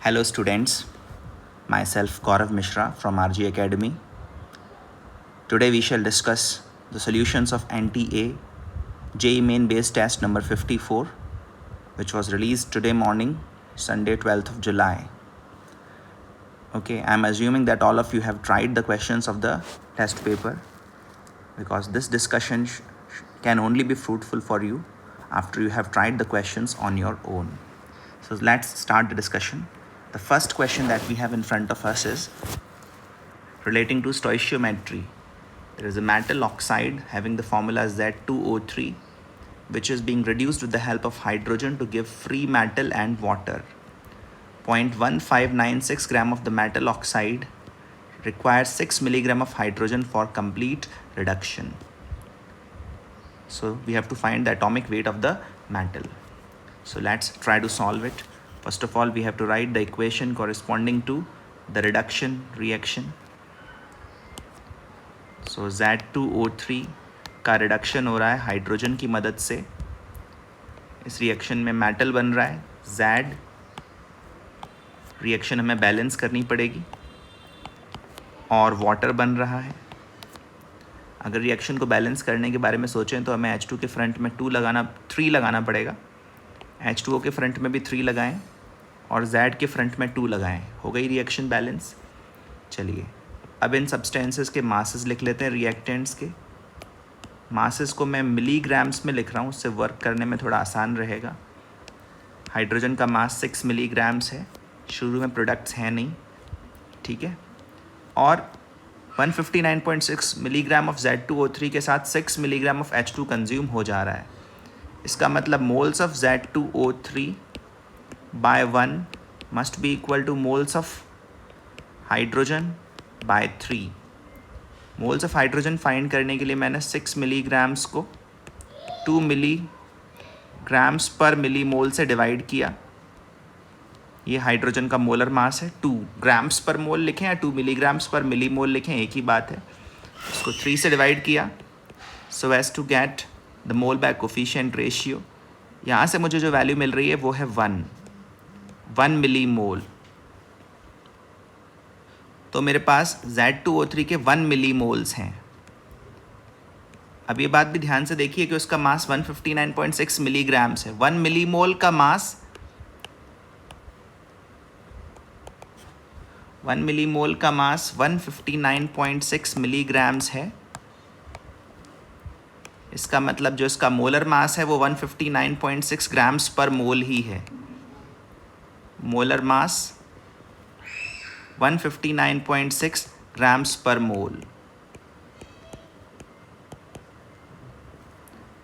Hello students, myself Gaurav Mishra from RG Academy. Today we shall discuss the solutions of NTA JEE Main Base Test number 54, which was released today morning, Sunday 12th of July. Okay, I'm assuming that all of you have tried the questions of the test paper, because this discussion can only be fruitful for you after you have tried the questions on your own. So let's start the discussion. The first question that we have in front of us is relating to stoichiometry. There is a metal oxide having the formula Z2O3, which is being reduced with the help of hydrogen to give free metal and water. 0.1596 gram of the metal oxide requires 6 milligram of hydrogen for complete reduction. So we have to find the atomic weight of the metal. So let's try to solve it. First of all, we have to write the equation corresponding to the reduction reaction. So Z2O3 का reduction हो रहा है hydrogen की मदद से. इस reaction में metal बन रहा है Z. रिएक्शन हमें बैलेंस करनी पड़ेगी. और वाटर बन रहा है. अगर रिएक्शन को बैलेंस करने के बारे में सोचें तो हमें H2 के फ्रंट में 3 लगाना पड़ेगा. H2O के फ्रंट में भी 3 लगाएं और Z के फ्रंट में 2 लगाएं. हो गई रिएक्शन बैलेंस. चलिए अब इन सब्सटेंसेस के मासेस लिख लेते हैं. रिएक्टेंट्स के मासेस को मैं मिलीग्राम्स में लिख रहा हूँ, उससे वर्क करने में थोड़ा आसान रहेगा. हाइड्रोजन का मास 6 मिलीग्राम्स है. शुरू में प्रोडक्ट्स हैं नहीं, ठीक है. और 159.6 मिलीग्राम ऑफ Z2O3 के साथ 6 मिलीग्राम ऑफ H2 कंज्यूम हो जा रहा है. इसका मतलब moles of Z2O3 by 1 must be equal to moles of hydrogen by 3. Moles of hydrogen find करने के लिए मैंने 6 मिलीग्राम्स को 2 मिलीग्राम्स पर मिलीमोल से डिवाइड किया. ये हाइड्रोजन का मोलर मास है. 2 ग्राम्स पर मोल लिखें या 2 मिलीग्राम्स पर मिलीमोल लिखें, एक ही बात है. इसको 3 से डिवाइड किया so as to get the mole by coefficient ratio. यहाँ से मुझे जो वैल्यू मिल रही है वो है 1 मिलीमोल. तो मेरे पास Z2O3 के 1 मिलीमोल्स हैं. अब ये बात भी ध्यान से देखिए कि उसका मास 159.6 मिलीग्राम्स है. 1 मिलीमोल का मास 159.6 मिलीग्राम्स है. इसका मतलब जो इसका मोलर मास है वो 159.6 ग्राम्स पर मोल ही है. मोलर मास 159.6 ग्राम्स पर मोल.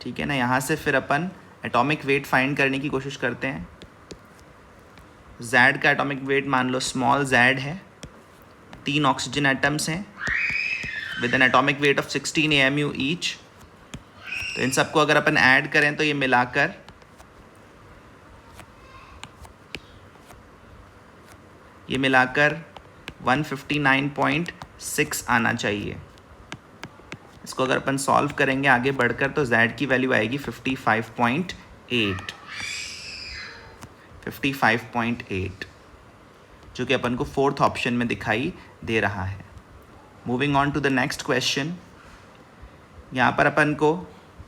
ठीक है ना. यहाँ से फिर अपन एटॉमिक वेट फाइंड करने की कोशिश करते हैं. Z का एटॉमिक वेट मान लो स्मॉल z है. 3 ऑक्सीजन एटम्स हैं with N atomic weight of 16 AMU each. तो इन सबको अगर अपन ऐड करें तो ये मिलाकर ये मिलाकर 159.6 आना चाहिए. इसको अगर अपन सॉल्व करेंगे आगे बढ़कर तो Z की वैल्यू आएगी 55.8, जो कि अपन को फोर्थ ऑप्शन में दिखाई दे रहा है. Moving on to the next question. यहाँ पर अपन को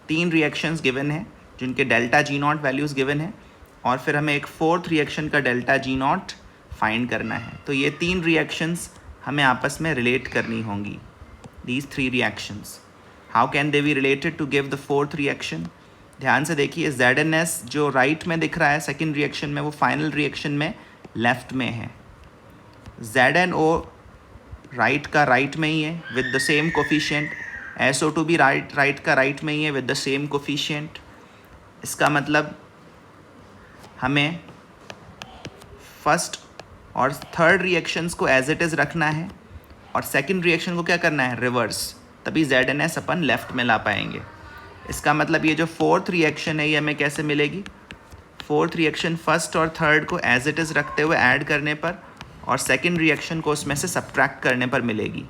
3 रिएक्शंस गिवन हैं जिनके डेल्टा G0 वैल्यूज़ गिवन है और फिर हमें एक फोर्थ रिएक्शन का डेल्टा G0 फाइंड करना है. तो ये 3 रिएक्शंस हमें आपस में रिलेट करनी होंगी. These 3 reactions, how can they be related to give the fourth reaction. ध्यान से देखिए ZnS जो राइट में दिख रहा है सेकेंड रिएक्शन में, वो फाइनल रिएक्शन में लेफ्ट में है. ZnO राइट का राइट में ही है with the same coefficient. SO2 भी राइट का राइट में ही है विद द सेम कोफिशिएंट. इसका मतलब हमें फर्स्ट और थर्ड रिएक्शंस को एज इट इज़ रखना है और सेकंड रिएक्शन को क्या करना है, रिवर्स. तभी ZnS अपन लेफ्ट में ला पाएंगे. इसका मतलब ये जो फोर्थ रिएक्शन है ये हमें कैसे मिलेगी. फोर्थ रिएक्शन फर्स्ट और थर्ड को एज इट इज़ रखते हुए ऐड करने पर और सेकंड रिएक्शन को उसमें से सब्ट्रैक्ट करने पर मिलेगी.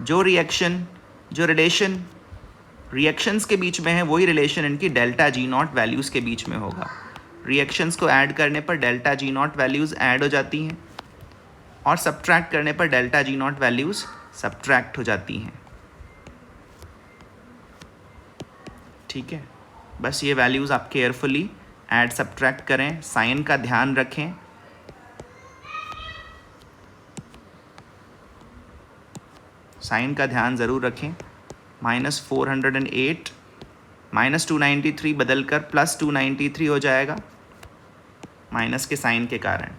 जो रिलेशन रिएक्शंस के बीच में है वही रिलेशन इनकी डेल्टा G0 वैल्यूज़ के बीच में होगा. रिएक्शंस को ऐड करने पर delta G not values add हो जाती हैं और सब्ट्रैक्ट करने पर delta G not values subtract हो जाती हैं। ठीक है, बस ये वैल्यूज़ आप केयरफुली ऐड सब्ट्रैक्ट करें, साइन का ध्यान रखें। साइन का ध्यान ज़रूर रखें। -408 -293 बदल कर +293 हो जाएगा माइनस के साइन के कारण।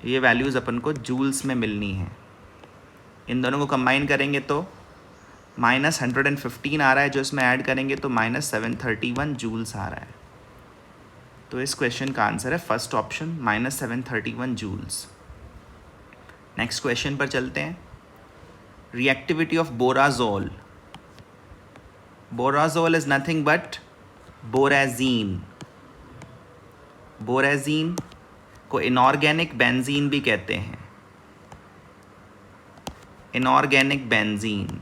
ये वैल्यूज़ अपन को जूल्स में मिलनी है। इन दोनों को कंबाइन करेंगे तो -115 आ रहा है, जो इसमें ऐड करेंगे तो -731 जूल्स आ रहा है। तो इस क्वेश्चन का आंसर है first option -731 joules. Next question पर चलते हैं। Reactivity of borazole. Borazole is nothing but borazine. Borazine को इनऑर्गेनिक बेंजीन भी कहते हैं। इनऑर्गेनिक बेंजीन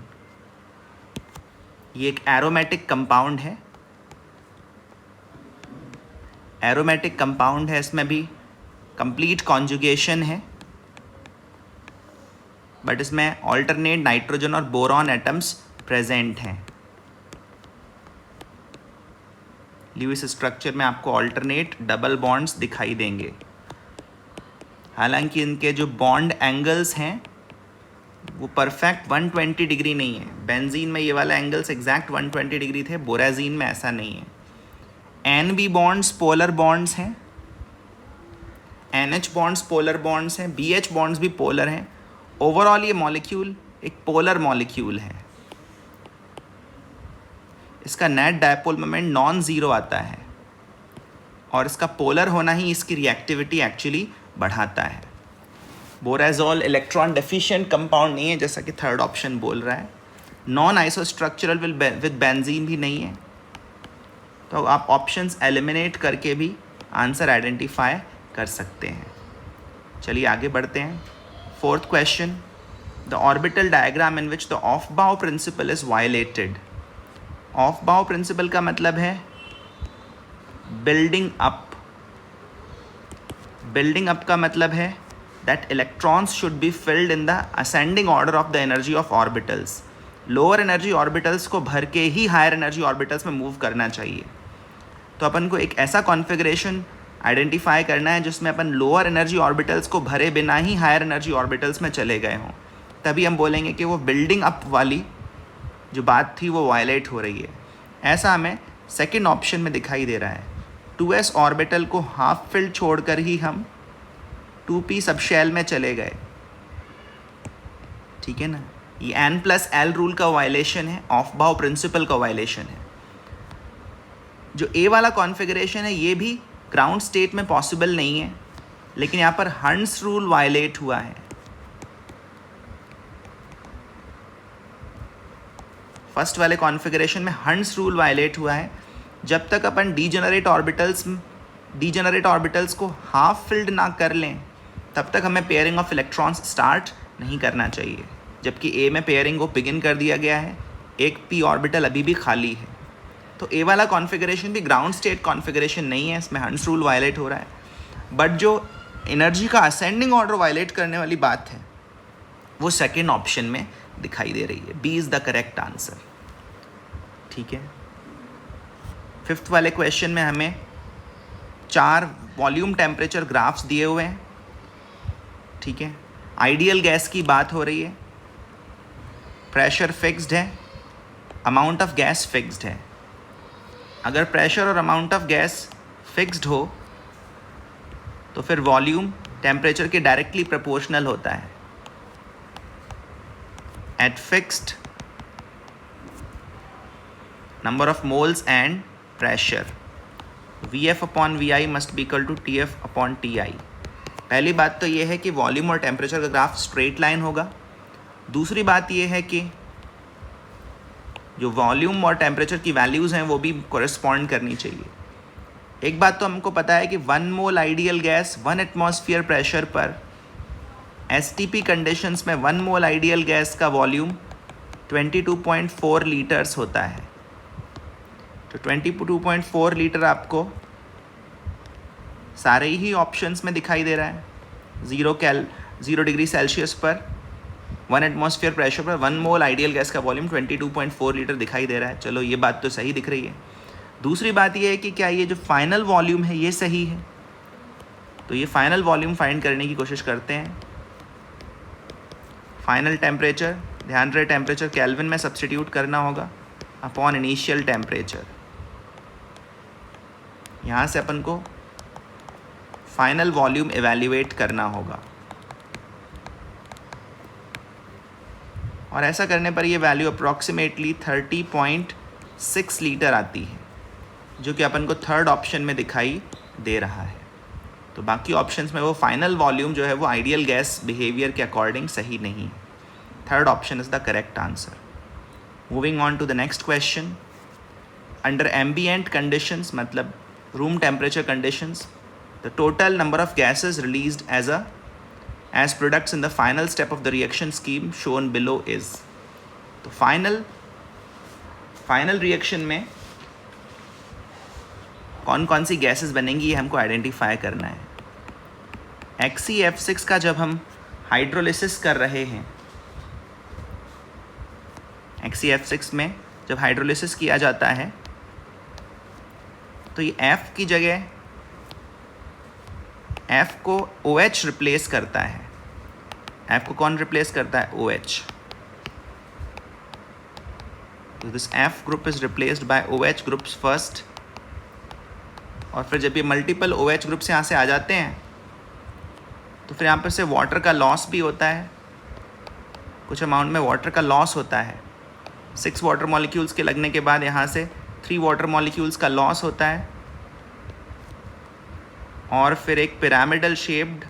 ये एक एरोमेटिक कंपाउंड है। एरोमेटिक कंपाउंड है, इसमें भी कंप्लीट कॉन्जुगेशन है, बट इसमें ऑल्टरनेट नाइट्रोजन और बोरॉन एटम्स प्रेजेंट हैं। ल्यूइस स्ट्रक्चर में आपको ऑल्टरनेट डबल बॉन्ड्स दिखाई देंगे। हालांकि इनके जो बॉन्ड एंगल्स हैं वो परफेक्ट 120 डिग्री नहीं है। बेंजीन में ये वाला एंगल्स एग्जैक्ट 120 डिग्री थे, बोराजीन में ऐसा नहीं है। NB बॉन्ड्स पोलर बॉन्ड्स हैं, NH बॉन्ड्स पोलर बॉन्ड्स हैं, BH बॉन्ड्स भी पोलर हैं। ओवरऑल ये मॉलिक्यूल एक पोलर मॉलिक्यूल है। इसका net dipole moment non zero आता है और इसका पोलर होना ही इसकी रिएक्टिविटी एक्चुअली बढ़ाता है। बोराजोल इलेक्ट्रॉन डेफिशिएंट कंपाउंड नहीं है, जैसा कि थर्ड ऑप्शन बोल रहा है। नॉन आइसोस्ट्रक्चरल विद बेंजीन भी नहीं है। तो आप ऑप्शंस एलिमिनेट करके भी आंसर आइडेंटिफाई कर सकते हैं। चलिए आगे बढ़ते हैं। Fourth question, the orbital diagram in which the of बाउ प्रिंसिपल इज वायलेटेड। ऑफ बाउ प्रिंसिपल का मतलब है बिल्डिंग अप। बिल्डिंग अप का मतलब है that electrons should be filled in the ascending order of the energy of orbitals. Lower energy orbitals को भर के ही हायर एनर्जी ऑर्बिटल्स में मूव करना चाहिए। तो अपन को एक ऐसा कॉन्फ़िगरेशन आइडेंटिफाई करना है जिसमें अपन लोअर एनर्जी ऑर्बिटल्स को भरे बिना ही हायर एनर्जी ऑर्बिटल्स में चले गए हों, तभी हम बोलेंगे कि वो बिल्डिंग अप वाली जो बात थी वो वायलेट हो रही है। ऐसा हमें सेकंड ऑप्शन में दिखाई दे रहा है। 2s ऑर्बिटल को हाफ फिल्ड छोड़कर ही हम 2p सबशेल में चले गए। ठीक है ना, ये n+l रूल का वायलेशन है, ऑफ बाउ प्रिंसिपल का वायलेशन है। जो ए वाला कॉन्फ़िगरेशन है ये भी ग्राउंड स्टेट में पॉसिबल नहीं है, लेकिन यहाँ पर हंट्स रूल वायलेट हुआ है। फर्स्ट वाले कॉन्फ़िगरेशन में हंट्स रूल वायलेट हुआ है। जब तक अपन डीजेनरेट ऑर्बिटल्स को हाफ फिल्ड ना कर लें तब तक हमें पेयरिंग ऑफ इलेक्ट्रॉन्स स्टार्ट नहीं करना चाहिए। जबकि ए में पेयरिंग को बिगिन कर दिया गया है, एक p ऑर्बिटल अभी भी खाली है। तो ए वाला कॉन्फ़िगरेशन भी ग्राउंड स्टेट कॉन्फ़िगरेशन नहीं है, इसमें हंट्स रूल वायलेट हो रहा है। बट जो एनर्जी का असेंडिंग ऑर्डर वायलेट करने वाली बात है वो सेकेंड ऑप्शन में दिखाई दे रही है। B is the correct answer. ठीक है, फिफ्थ वाले क्वेश्चन में हमें 4 वॉल्यूम टेम्परेचर ग्राफ्स दिए हुए हैं। ठीक है, आइडियल गैस की बात हो रही है, प्रेशर फिक्स्ड है, अमाउंट ऑफ गैस फिक्स्ड है। अगर प्रेशर और अमाउंट ऑफ गैस फिक्स्ड हो तो फिर वॉल्यूम टेम्परेचर के डायरेक्टली प्रोपोर्शनल होता है। At fixed number of moles and pressure, VF/VI must be equal to TF/TI। पहली बात तो ये है कि वॉल्यूम और टेम्परेचर का ग्राफ स्ट्रेट लाइन होगा। दूसरी बात ये है कि जो वॉल्यूम और टेम्परेचर की वैल्यूज़ हैं वो भी कोरिस्पॉन्ड करनी चाहिए। एक बात तो हमको पता है कि 1 मोल आइडियल गैस 1 एटमॉस्फेयर प्रेशर पर STP कंडीशंस में 1 मोल आइडियल गैस का वॉल्यूम 22.4 लीटर्स होता है। तो 22.4 लीटर आपको सारे ही ऑप्शंस में दिखाई दे रहा है। 0 डिग्री सेल्सियस पर 1 एटमॉस्फेयर प्रेशर पर 1 मोल आइडियल गैस का वॉल्यूम 22.4 लीटर दिखाई दे रहा है। चलो ये बात तो सही दिख रही है। दूसरी बात ये है कि क्या ये जो फाइनल वॉल्यूम है ये सही है। तो ये फाइनल वॉल्यूम फाइंड करने की कोशिश करते हैं। फाइनल टेम्परेचर, ध्यान रहे टेम्परेचर केल्विन में सब्स्टिट्यूट करना होगा अपॉन इनिशियल टेम्परेचर। यहाँ से अपन को फाइनल वॉल्यूम एवेल्युएट करना होगा और ऐसा करने पर ये वैल्यू अप्रॉक्सीमेटली 30.6 लीटर आती है, जो कि अपन को थर्ड ऑप्शन में दिखाई दे रहा है। तो बाकी ऑप्शंस में वो फाइनल वॉल्यूम जो है वो आइडियल गैस बिहेवियर के अकॉर्डिंग सही नहीं है। Third option is the correct answer. Moving on to the next question. Under ambient conditions, मतलब room temperature conditions, the total number of gases released as products in the final step of the reaction scheme shown below is। तो final reaction में कौन कौन सी gases बनेंगी ये हमको identify करना है। XeF6 का जब हम हाइड्रोलिसिस कर रहे हैं, XeF6 में जब हाइड्रोलिसिस किया जाता है तो ये F की जगह F को OH रिप्लेस करता है। F को कौन रिप्लेस करता है? OH। तो this F group is replaced by OH groups first. और फिर जब ये मल्टीपल OH ग्रुप्स यहाँ से आ जाते हैं तो फिर यहाँ पर से वाटर का लॉस भी होता है, कुछ अमाउंट में वाटर का लॉस होता है। 6 वाटर मॉलिक्यूल्स के लगने के बाद यहाँ से 3 वाटर मॉलिक्यूल्स का लॉस होता है और फिर एक पिरामिडल शेप्ड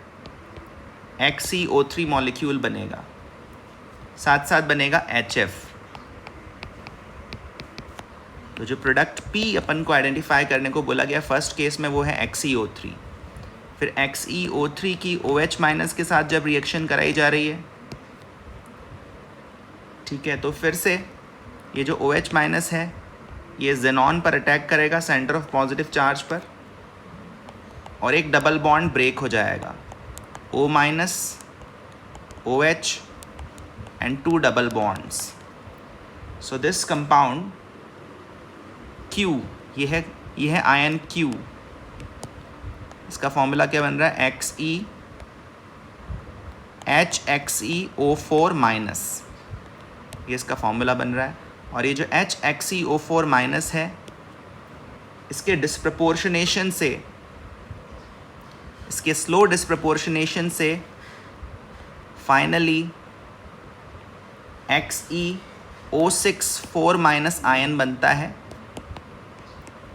XeO3 मॉलिक्यूल बनेगा, साथ साथ बनेगा HF। तो जो प्रोडक्ट P अपन को आइडेंटिफाई करने को बोला गया फर्स्ट केस में वो है XeO3। फिर XeO3 की OH माइनस के साथ जब रिएक्शन कराई जा रही है, ठीक है, तो फिर से ये जो OH माइनस है ये जेनॉन पर अटैक करेगा, सेंटर ऑफ पॉजिटिव चार्ज पर, और एक डबल बॉन्ड ब्रेक हो जाएगा, O minus OH and 2 double bonds. So this compound Q, ये है आयन Q। इसका फॉर्मूला क्या बन रहा है? HXeO4 माइनस, ये इसका फॉर्मूला बन रहा है। और ये जो HXeO4 माइनस है इसके डिस्प्रपोर्शनेशन से, इसके स्लो डिस्प्रपोर्शनेशन से फाइनली XeO6 4 माइनस आयन बनता है,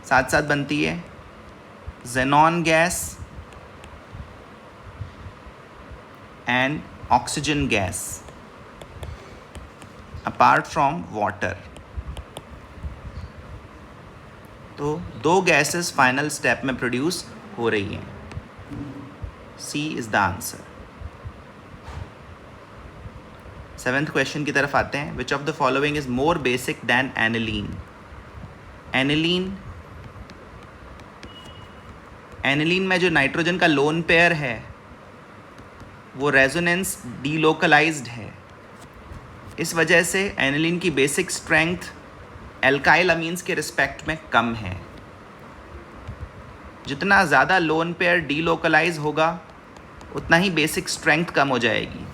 साथ साथ बनती है xenon gas and oxygen gas apart from water. तो 2 गैसेस फाइनल स्टेप में प्रोड्यूस हो रही हैं। C is the answer. 7th question की तरफ आते हैं। विच of the following is more basic then aniline? Aniline में जो नाइट्रोजन का लोन पेयर है वो रेजोनेंस डीलोकलाइज्ड है। इस वजह से एनिलीन की बेसिक स्ट्रेंथ एल्काइल अमीन्स के रिस्पेक्ट में कम है। जितना ज़्यादा लोन पेयर डीलोकलाइज होगा उतना ही बेसिक स्ट्रेंथ कम हो जाएगी।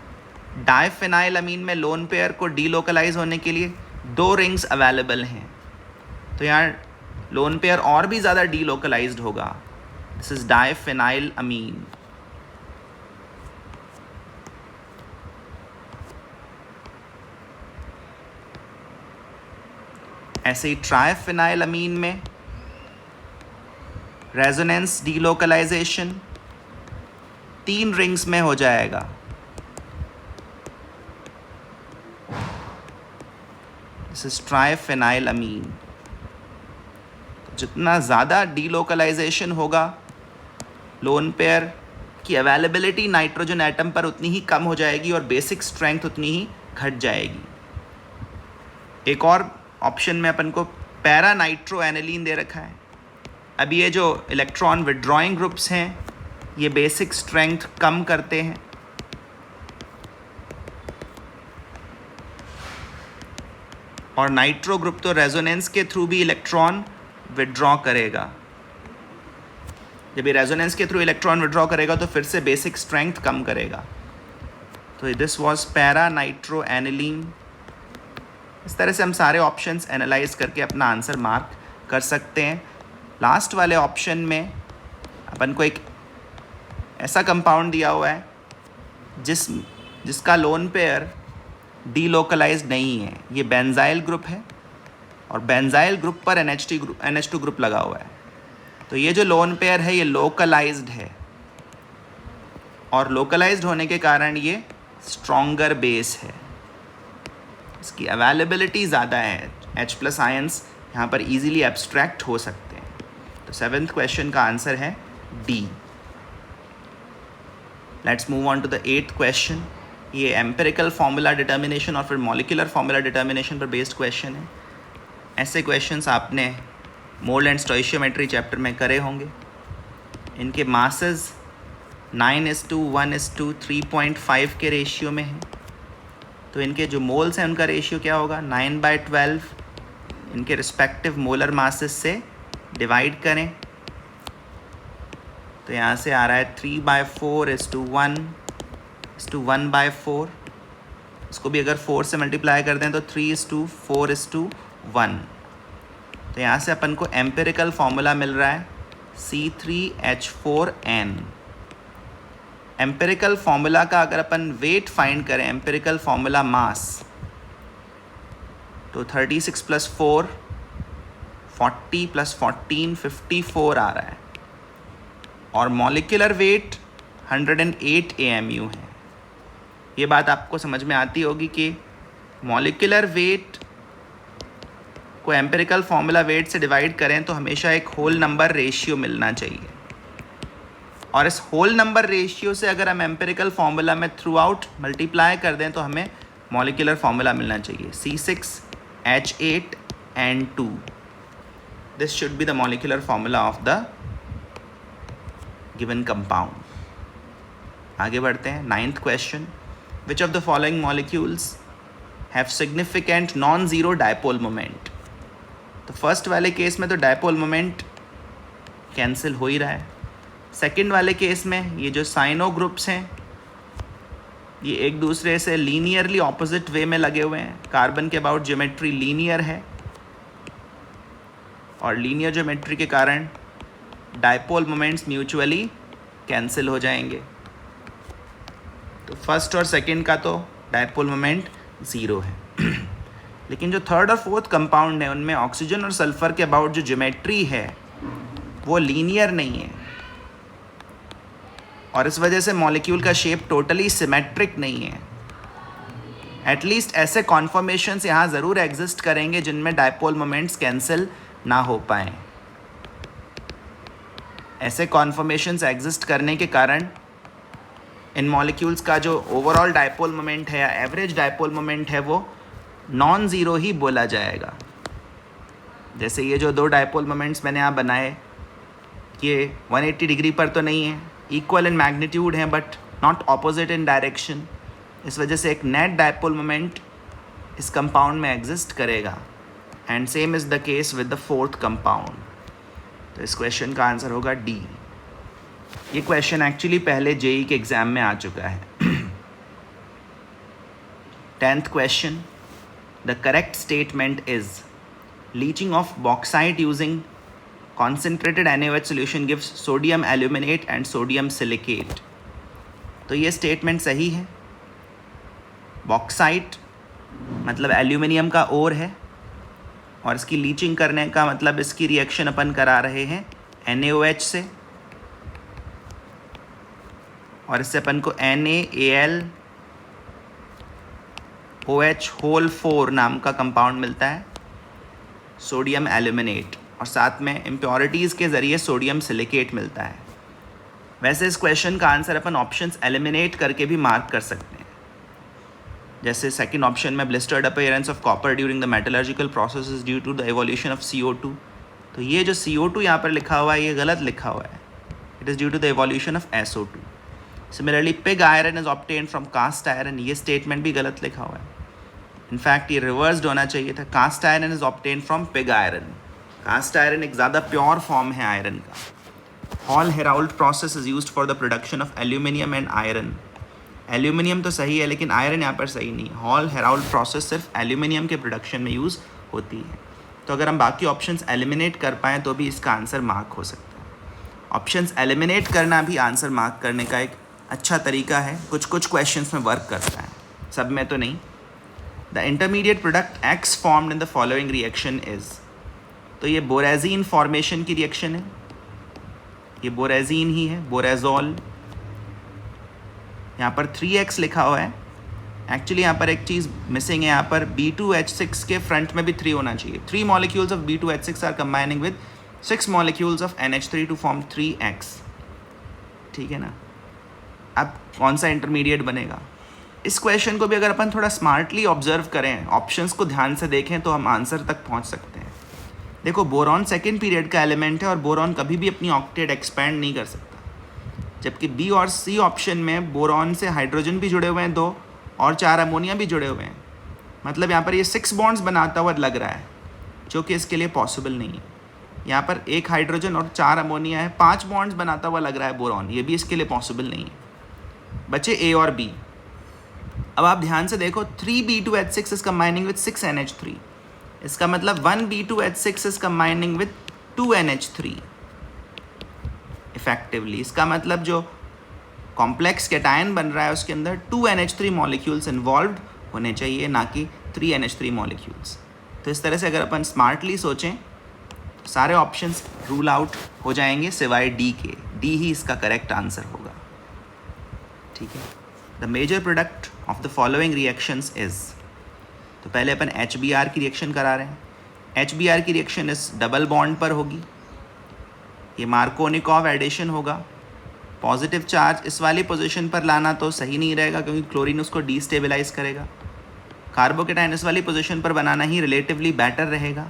डाइफेनाइल अमीन में लोन पेयर को डीलोकलाइज होने के लिए 2 रिंग्स अवेलेबल हैं, तो यहाँ लोन पेयर और भी ज़्यादा डीलोकलाइज्ड होगा। दिस इज डाइफेनाइल अमीन। ऐसे ही ट्राइफेनाइल अमीन में रेजोनेंस डीलोकलाइजेशन 3 रिंग्स में हो जाएगा। दिस इज ट्राइफेनाइल अमीन। जितना ज़्यादा डीलोकलाइजेशन होगा लोन पेयर की अवेलेबिलिटी नाइट्रोजन एटम पर उतनी ही कम हो जाएगी और बेसिक स्ट्रेंथ उतनी ही घट जाएगी। एक और ऑप्शन में अपन को पैरा नाइट्रो एनिलीन दे रखा है। अब ये जो इलेक्ट्रॉन विड्रॉइंग ग्रुप्स हैं ये बेसिक स्ट्रेंथ कम करते हैं। और नाइट्रो ग्रुप तो रेजोनेंस के थ्रू भी इलेक्ट्रॉन विड्रॉ करेगा। जब ये रेजोनेंस के थ्रू इलेक्ट्रॉन विड्रॉ करेगा तो फिर से बेसिक स्ट्रेंथ कम करेगा। तो this was para nitro aniline. इस तरह से हम सारे ऑप्शंस एनालाइज करके अपना आंसर मार्क कर सकते हैं। लास्ट वाले ऑप्शन में अपन को एक ऐसा कंपाउंड दिया हुआ है जिसका लोन पेयर डीलोकलाइज्ड नहीं है। ये बेंजाइल ग्रुप है और बेंजाइल ग्रुप पर NH2 ग्रुप लगा हुआ है। तो ये जो लोन पेयर है ये लोकलाइज्ड है और लोकलाइज्ड होने के कारण ये स्ट्रॉन्गर बेस है। इसकी अवेलेबिलिटी ज़्यादा है। H+ आयंस यहाँ पर इजीली एब्स्ट्रैक्ट हो सकते हैं। तो 7th क्वेश्चन का आंसर है D. Let's move on to the 8th question. ये एम्पिरिकल फार्मूला डिटर्मिनेशन और फिर मॉलिक्यूलर फार्मूला डिटर्मिनेशन पर बेस्ड क्वेश्चन है। ऐसे क्वेश्चंस आपने मोल एंड स्टोइशियोमेट्री चैप्टर में करे होंगे। इनके मासेस 9:1:2 3.5 के रेशियो में है। तो इनके जो मोल्स हैं उनका रेशियो क्या होगा? 9/12 इनके रिस्पेक्टिव मोलर मासेस से डिवाइड करें तो यहाँ से आ रहा है 3/4:1:1/4। इसको भी अगर 4 से मल्टीप्लाई कर दें तो 3:4:1। तो यहाँ से अपन को एम्पिरिकल फार्मूला मिल रहा है C3H4n। एम्पिरिकल फार्मूला का अगर अपन वेट फाइंड करें, एम्पिरिकल फार्मूला मास, तो 36 + 4 40 + 14 54 आ रहा है और मॉलिक्यूलर वेट 108 AMU है। ये बात आपको समझ में आती होगी कि मॉलिक्यूलर वेट को एम्पिरिकल फार्मूला वेट से डिवाइड करें तो हमेशा एक होल नंबर रेशियो मिलना चाहिए। और इस होल नंबर रेशियो से अगर हम एम्पिरिकल फार्मूला में थ्रू आउट मल्टीप्लाई कर दें तो हमें मॉलिक्यूलर फार्मूला मिलना चाहिए C6H8N2। This should be the molecular formula of the given compound. आगे बढ़ते हैं। 9th question. Which of the following molecules have significant non zero dipole moment. तो फर्स्ट वाले केस में तो डायपोल मोमेंट कैंसिल हो ही रहा है। सेकंड वाले केस में ये जो साइनो ग्रुप्स हैं ये एक दूसरे से लीनियरली ऑपोजिट वे में लगे हुए हैं। कार्बन के अबाउट ज्योमेट्री लीनियर है और लीनियर ज्योमेट्री के कारण डायपोल मोमेंट्स म्यूचुअली कैंसिल हो जाएंगे। तो फर्स्ट और सेकंड का तो डायपोल मोमेंट 0 है। लेकिन जो थर्ड और फोर्थ कंपाउंड है उनमें ऑक्सीजन और सल्फर के अबाउट जो ज्योमेट्री है वो लीनियर नहीं है और इस वजह से मॉलिक्यूल का शेप टोटली सिमेट्रिक नहीं है। एटलीस्ट ऐसे कॉन्फॉर्मेशंस यहाँ ज़रूर एग्जिस्ट करेंगे जिनमें डायपोल मोमेंट्स कैंसिल ना हो पाएँ। ऐसे कॉन्फॉर्मेशंस एग्जिस्ट करने के कारण इन मॉलिक्यूल्स का जो ओवरऑल डायपोल मोमेंट है या एवरेज डायपोल मोमेंट है वो नॉन ज़ीरो ही बोला जाएगा। जैसे ये जो 2 डायपोल मोमेंट्स मैंने यहाँ बनाए ये 180 डिग्री पर तो नहीं है, इक्वल इन मैग्नीट्यूड हैं but not opposite in direction. इस वजह से एक नेट डायपोल मोमेंट इस कंपाउंड में एग्जिस्ट करेगा and same is the case with the fourth compound. तो इस क्वेश्चन का आंसर होगा डी। ये क्वेश्चन एक्चुअली पहले जेई के एग्ज़ाम में आ चुका है। 10th question. The correct statement is leaching of bauxite using concentrated NaOH solution gives sodium aluminate and sodium silicate। तो ये स्टेटमेंट सही है। बॉक्साइट मतलब एल्यूमिनियम का ओर है और इसकी लीचिंग करने का मतलब इसकी रिएक्शन अपन करा रहे हैं NaOH से और इससे अपन को NaAlOH4 नाम का कंपाउंड मिलता है, सोडियम एल्यूमिनेट, और साथ में इम्प्योरिटीज़ के ज़रिए सोडियम सिलिकेट मिलता है। वैसे इस क्वेश्चन का आंसर अपन ऑप्शंस एलिमिनेट करके भी मार्क कर सकते हैं। जैसे सेकंड ऑप्शन में blistered appearance of copper during the metallurgical processes due to the evolution of CO2। तो ये जो CO2 यहाँ पर लिखा हुआ है ये गलत लिखा हुआ है। It is due to the evolution of SO2. Similarly, pig iron is obtained from cast iron. ये statement भी गलत लिखा हुआ है. In fact, ये reversed होना चाहिए था. Cast iron is obtained from pig iron. Cast iron एक ज़्यादा pure form है iron का. Hall-Héroult process is used for the production of aluminium and iron. Aluminium तो सही है लेकिन iron यहाँ पर सही नहीं. Hall-Héroult process सिर्फ aluminium के production में यूज़ होती है. तो अगर हम बाकी ऑप्शंस एलिमिनेट कर पाएँ तो भी इसका आंसर मार्क हो सकता है. ऑप्शंस एलिमिनेट करना भी आंसर मार्क करने का एक अच्छा तरीका है. कुछ कुछ क्वेश्चंस में वर्क करता है, सब में तो नहीं. The intermediate product x formed in the following reaction is. तो ये बोरेजीन फॉर्मेशन की रिएक्शन है. ये बोरेजीन ही है, बोरेजोल. यहाँ पर 3x लिखा हुआ है. एक्चुअली यहाँ पर एक चीज़ मिसिंग है. यहाँ पर B2H6 के फ्रंट में भी 3 होना चाहिए. 3 molecules of B2H6 are combining with 6 molecules of NH3 to form 3x. ठीक है ना. अब कौन सा इंटरमीडिएट बनेगा? इस क्वेश्चन को भी अगर अपन थोड़ा स्मार्टली ऑब्जर्व करें, ऑप्शंस को ध्यान से देखें तो हम आंसर तक पहुंच सकते हैं. देखो, बोरॉन सेकेंड पीरियड का एलिमेंट है और बोरॉन कभी भी अपनी ऑक्टेट एक्सपैंड नहीं कर सकता. जबकि बी और सी ऑप्शन में बोरॉन से हाइड्रोजन भी जुड़े हुए हैं 2 और 4 अमोनिया भी जुड़े हुए हैं. मतलब यहाँ पर ये 6 बॉन्ड्स बनाता हुआ लग रहा है, जो कि इसके लिए पॉसिबल नहीं है. यहाँ पर 1 हाइड्रोजन और 4 अमोनिया है, 5 बॉन्ड्स बनाता हुआ लग रहा है बोरॉन. ये भी इसके लिए पॉसिबल नहीं है. बचे ए और बी. अब आप ध्यान से देखो, 3B2H6 is combining with 6NH3. इसका मतलब 1B2H6 is combining with 2NH3 effectively. इसका मतलब जो कॉम्प्लेक्स कैटायन बन रहा है उसके अंदर 2NH3 मॉलिक्यूल्स इन्वॉल्व होने चाहिए, ना कि 3NH3 मॉलिक्यूल्स. तो इस तरह से अगर अपन स्मार्टली सोचें तो सारे ऑप्शंस रूल आउट हो जाएंगे सिवाय डी के. डी ही इसका करेक्ट आंसर होगा. ठीक है. The major product of the following reactions is. तो पहले अपन HBr की रिएक्शन करा रहे हैं. HBr की रिएक्शन इस डबल बॉन्ड पर होगी. ये मार्कोनिकॉव एडिशन होगा. पॉजिटिव चार्ज इस वाली पोजीशन पर लाना तो सही नहीं रहेगा क्योंकि क्लोरीन उसको डीस्टेबलाइज करेगा. कार्बोकेटाइन इस वाली पोजीशन पर बनाना ही रिलेटिवली बेटर रहेगा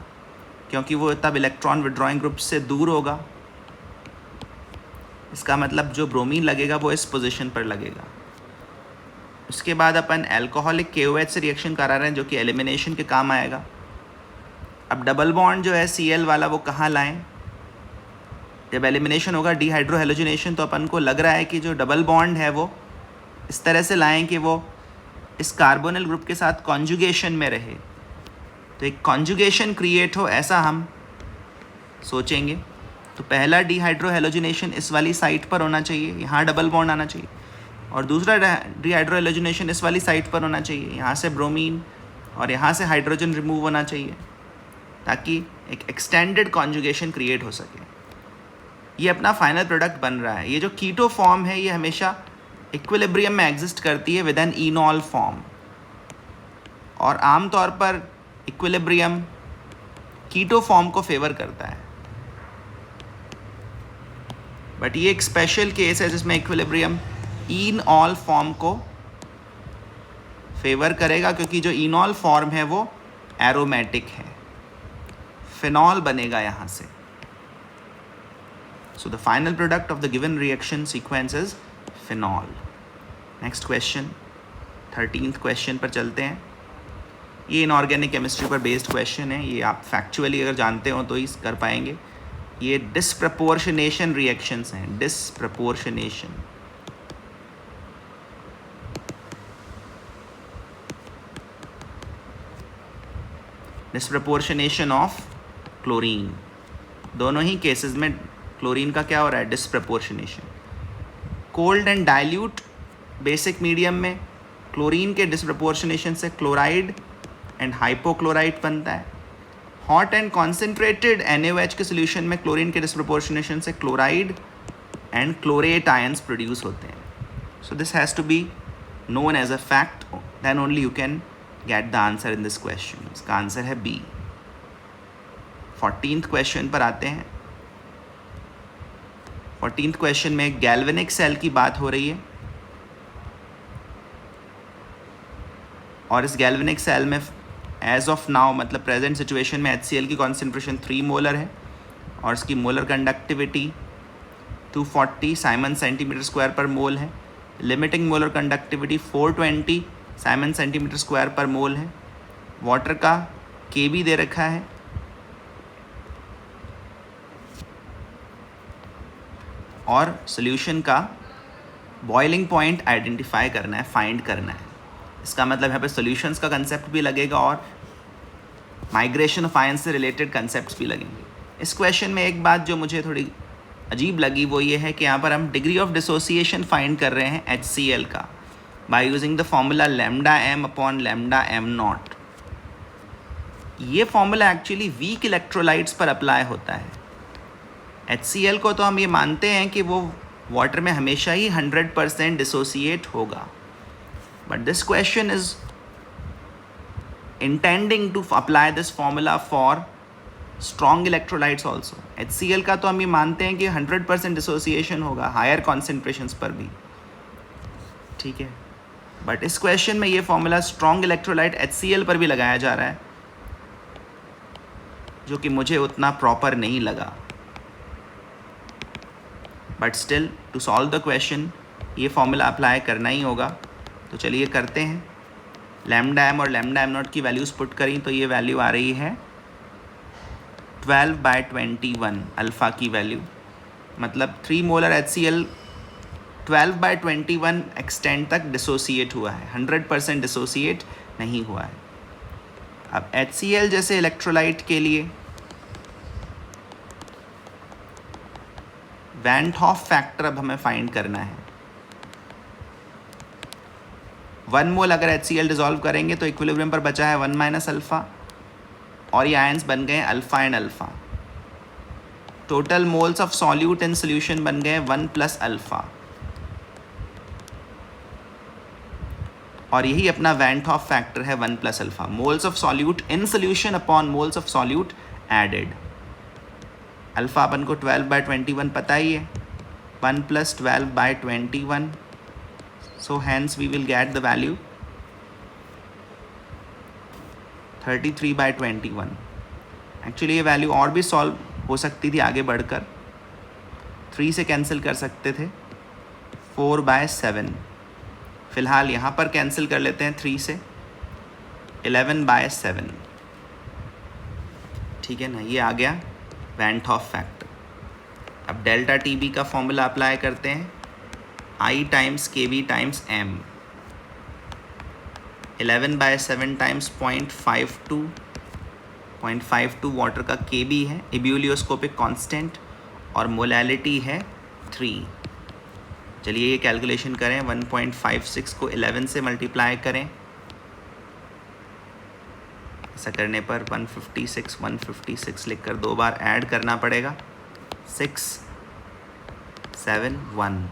क्योंकि वो तब इलेक्ट्रॉन विड्रॉइंग ग्रुप से दूर होगा. इसका मतलब जो ब्रोमीन लगेगा वो इस पोजीशन पर लगेगा. उसके बाद अपन अल्कोहलिक KOH से रिएक्शन करा रहे हैं जो कि एलिमिनेशन के काम आएगा. अब डबल बॉन्ड जो है Cl वाला वो कहाँ लाएं? जब एलिमिनेशन होगा डिहाइड्रोहेलोजिनेशन, तो अपन को लग रहा है कि जो डबल बॉन्ड है वो इस तरह से लाएं कि वो इस कार्बोनिल ग्रुप के साथ कॉन्जुगेशन में रहे. तो एक कॉन्जुगेशन क्रिएट हो ऐसा हम सोचेंगे. तो पहला डिहाइड्रोहेलोजिनेशन इस वाली साइट पर होना चाहिए, यहाँ डबल बॉन्ड आना चाहिए. और दूसरा डिहाइड्रोहेलोजिनेशन इस वाली साइट पर होना चाहिए, यहाँ से ब्रोमीन और यहाँ से हाइड्रोजन रिमूव होना चाहिए ताकि एक एक्सटेंडेड कॉन्जुगेशन क्रिएट हो सके. ये अपना फाइनल प्रोडक्ट बन रहा है. ये जो कीटो फॉर्म है ये हमेशा इक्विलिब्रियम में एग्जिस्ट करती है विद एन इनॉल फॉर्म. और आमतौर पर इक्विलिब्रियम कीटो फॉर्म को फेवर करता है. बट ये एक स्पेशल केस है जिसमें इक्विलिब्रियम इनऑल फॉर्म को फेवर करेगा क्योंकि जो इनॉल फॉर्म है वो एरोमेटिक है. फिनॉल बनेगा यहाँ से. So the final product of the given reaction sequence is phenol. Next question, 13th question पर चलते हैं. ये इनऑर्गेनिक केमिस्ट्री पर बेस्ड क्वेश्चन है. ये आप फैक्चुअली अगर जानते हो तो ही कर पाएंगे. ये डिस्प्रपोर्शनेशन रिएक्शंस हैं. डिस्प्रपोर्शनेशन. Disproportionation of chlorine. दोनों ही केसेस में क्लोरीन का क्या हो रहा है? Disproportionation. Cold and dilute basic medium में क्लोरीन के डिस्प्रपोर्शनेशन से क्लोराइड एंड हाइपोक्लोराइड बनता है. हॉट एंड कॉन्सेंट्रेटेड NaOH के सोल्यूशन में क्लोरीन के डिस्प्रपोर्शनेशन से chloride and chlorate ions produce होते हैं. So this has to be known as a fact, then only you can get the answer in this question. इसका आंसर है B. 14th question पर आते हैं. 14th क्वेश्चन में गैल्वेनिक सेल की बात हो रही है और इस गैल्वेनिक सेल में एज ऑफ नाउ मतलब प्रेजेंट सिचुएशन में HCl की कॉन्सेंट्रेशन 3 मोलर है और इसकी molar conductivity 240 Simon centimetre square पर मोल है। Limiting molar conductivity 420 Simon centimetre square पर मोल है। वाटर का Kb दे रखा है, और सॉल्यूशन का बॉइलिंग पॉइंट आइडेंटिफाई करना है, फाइंड करना है। इसका मतलब यहाँ पे सॉल्यूशंस का कंसेप्ट भी लगेगा और माइग्रेशन ऑफ आयन से रिलेटेड कंसेप्ट्स भी लगेंगे। इस क्वेश्चन में एक बात जो मुझे थोड़ी अजीब लगी वो ये है कि यहाँ पर हम डिग्री ऑफ डिसोसिएशन फाइंड कर रहे हैं HCl का by using the formula λm/λm0। ये फॉर्मूला एक्चुअली वीक इलेक्ट्रोलाइट्स पर अप्लाई होता है। HCl को तो हम ये मानते हैं कि वो वाटर में हमेशा ही 100% डिसोसिएट होगा, but this question is intending to apply this formula for strong electrolytes also। HCl का तो हम ये मानते हैं कि 100% डिसोसिएशन होगा हायर कॉन्सेंट्रेशंस पर भी, ठीक है। बट इस क्वेश्चन में ये फॉर्मूला स्ट्रॉन्ग इलेक्ट्रोलाइट HCl पर भी लगाया जा रहा है, जो कि मुझे उतना प्रॉपर नहीं लगा। But still to solve the question ये फॉर्मूला अप्लाई करना ही होगा, तो चलिए करते हैं। λm और λm0 की वैल्यूज़ पुट करी तो ये वैल्यू आ रही है 12/21 अल्फ़ा की वैल्यू, मतलब 3 मोलर HCl 12/21 एक्सटेंट तक डिसोसिएट हुआ है, 100% डिसोसिएट नहीं हुआ है। अब HCl जैसे इलेक्ट्रोलाइट के लिए वैन हॉफ फैक्टर अब हमें फाइंड करना है। 1 मोल अगर HCl डिसॉल्व करेंगे तो इक्विलिब्रियम पर बचा है 1 - अल्फ़ा, और ये आयंस बन गए alpha and alpha. Total moles of solute in solution बन गए 1 + अल्फ़ा, और यही अपना वैन हॉफ फैक्टर है 1 + alpha. Moles of solute in solution upon moles of solute added. Alpha अपन को 12/21 पता ही है, 1 + 12/21, so hence we will get the value 33/21। Actually ये वैल्यू और भी सॉल्व हो सकती थी आगे बढ़कर, 3 से कैंसिल कर सकते थे, 4/7। फ़िलहाल यहाँ पर कैंसिल कर लेते हैं 3 से, 11/7, ठीक है ना। ये आ गया वैन हॉफ फैक्टर। अब डेल्टा TB का फॉर्मूला अप्लाई करते हैं, I × Kb × m, 11/7 × 0.52 वाटर का Kb है, एब्यूलियोस्कोपिक कांस्टेंट, और मोलैलिटी है 3। चलिए ये कैलकुलेशन करें, 1.56 को 11 से मल्टीप्लाई करें, ऐसा करने पर 156 लिखकर 2 बार ऐड करना पड़ेगा, 671।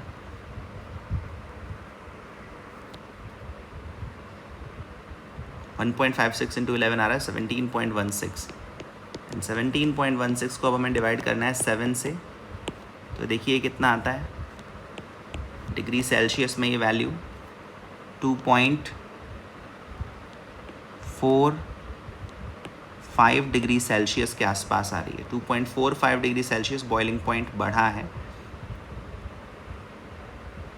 1.56 × 11 आ रहा है 17.16, एंड 17.16 को अब हमें डिवाइड करना है 7 से, तो देखिए कितना आता है डिग्री सेल्सियस में। ये वैल्यू 2.45 डिग्री सेल्सियस के आसपास आ रही है। 2.45 डिग्री सेल्सियस बॉइलिंग पॉइंट बढ़ा है,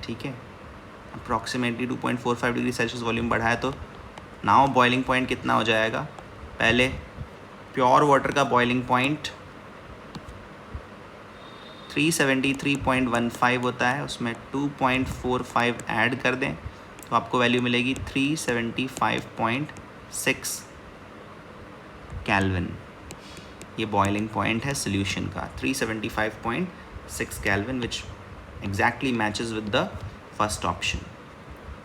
ठीक है। अप्रॉक्सीमेटली 2.45 डिग्री सेल्सियस वॉल्यूम बढ़ा है, तो नाउ बॉइलिंग पॉइंट कितना हो जाएगा। पहले प्योर वाटर का बॉइलिंग पॉइंट 373.15 होता है, उसमें 2.45 ऐड कर दें तो आपको वैल्यू मिलेगी 375.6 केल्विन। ये बॉइलिंग पॉइंट है सोल्यूशन का, 375.6 kelvin, which exactly matches with the first option.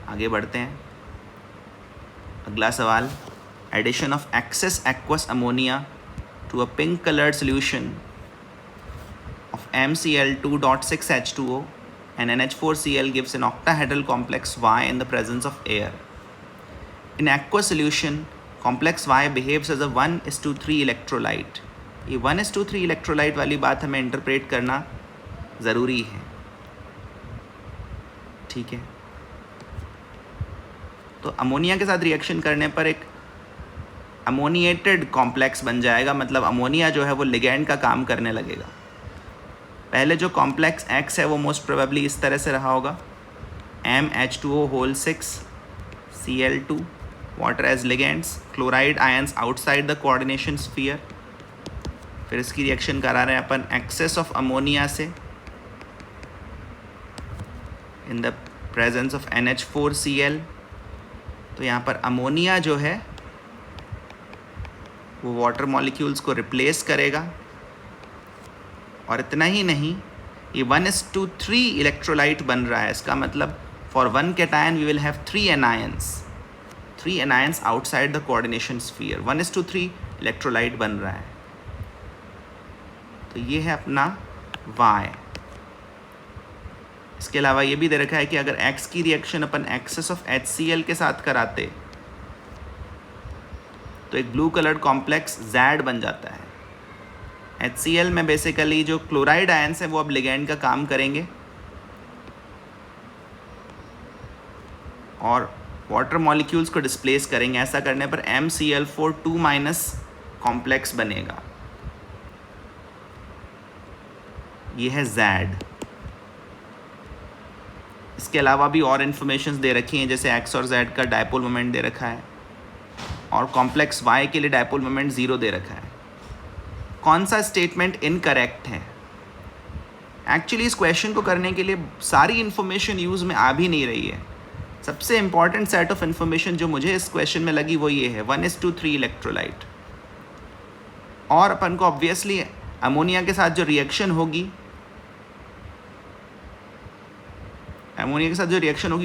आगे बढ़ते हैं। अगला सवाल, addition of excess aqueous ammonia to a pink coloured solution of MCl2.6H2O and NH4Cl gives an octahedral complex Y in the presence of air. In aqueous solution, complex Y behaves as a 1:3 electrolyte. ये 1:3 electrolyte वाली बात हमें interpret करना ज़रूरी है, ठीक है। तो अमोनिया के साथ रिएक्शन करने पर एक अमोनिएटेड कॉम्प्लेक्स बन जाएगा, मतलब अमोनिया जो है वो लिगैंड का काम करने लगेगा। पहले जो कॉम्प्लेक्स X है वो मोस्ट प्रोबेबली इस तरह से रहा होगा, MH2O whole 6 Cl2 water as ligands, chloride ions outside the coordination sphere. फिर इसकी रिएक्शन करा रहे हैं अपन एक्सेस ऑफ अमोनिया से in the presence of NH4Cl। तो यहाँ पर अमोनिया जो है वो वाटर मॉलिक्यूल्स को रिप्लेस करेगा, और इतना ही नहीं, ये 1:3 इलेक्ट्रोलाइट बन रहा है। इसका मतलब for 1 cation we will have 3 anions outside the coordination sphere. 1:3 electrolyte बन रहा है। तो ये है अपना Y। इसके अलावा ये भी दे रखा है कि अगर X की रिएक्शन अपन एक्सेस ऑफ HCl के साथ कराते तो एक ब्लू कलर्ड कॉम्प्लेक्स Z बन जाता है। HCl में बेसिकली जो क्लोराइड आयंस है वो अब लिगैंड का काम करेंगे और वाटर मॉलिक्यूल्स को डिस्प्लेस करेंगे। ऐसा करने पर MCl4 2- कॉम्प्लेक्स बनेगा। ये है Z। इसके अलावा भी और इन्फॉर्मेशंस दे रखी हैं, जैसे X और Z का डायपोल मोमेंट दे रखा है और कॉम्प्लेक्स Y के लिए डायपोल मोमेंट 0 दे रखा है। कौन सा स्टेटमेंट इनकरेक्ट है? एक्चुअली इस क्वेश्चन को करने के लिए सारी इन्फॉर्मेशन यूज़ में आ भी नहीं रही है। सबसे इम्पॉर्टेंट सेट ऑफ इन्फॉर्मेशन जो मुझे इस क्वेश्चन में लगी वो ये है 1:3 इलेक्ट्रोलाइट। और अपन को ऑब्वियसली अमोनिया के साथ जो रिएक्शन होगी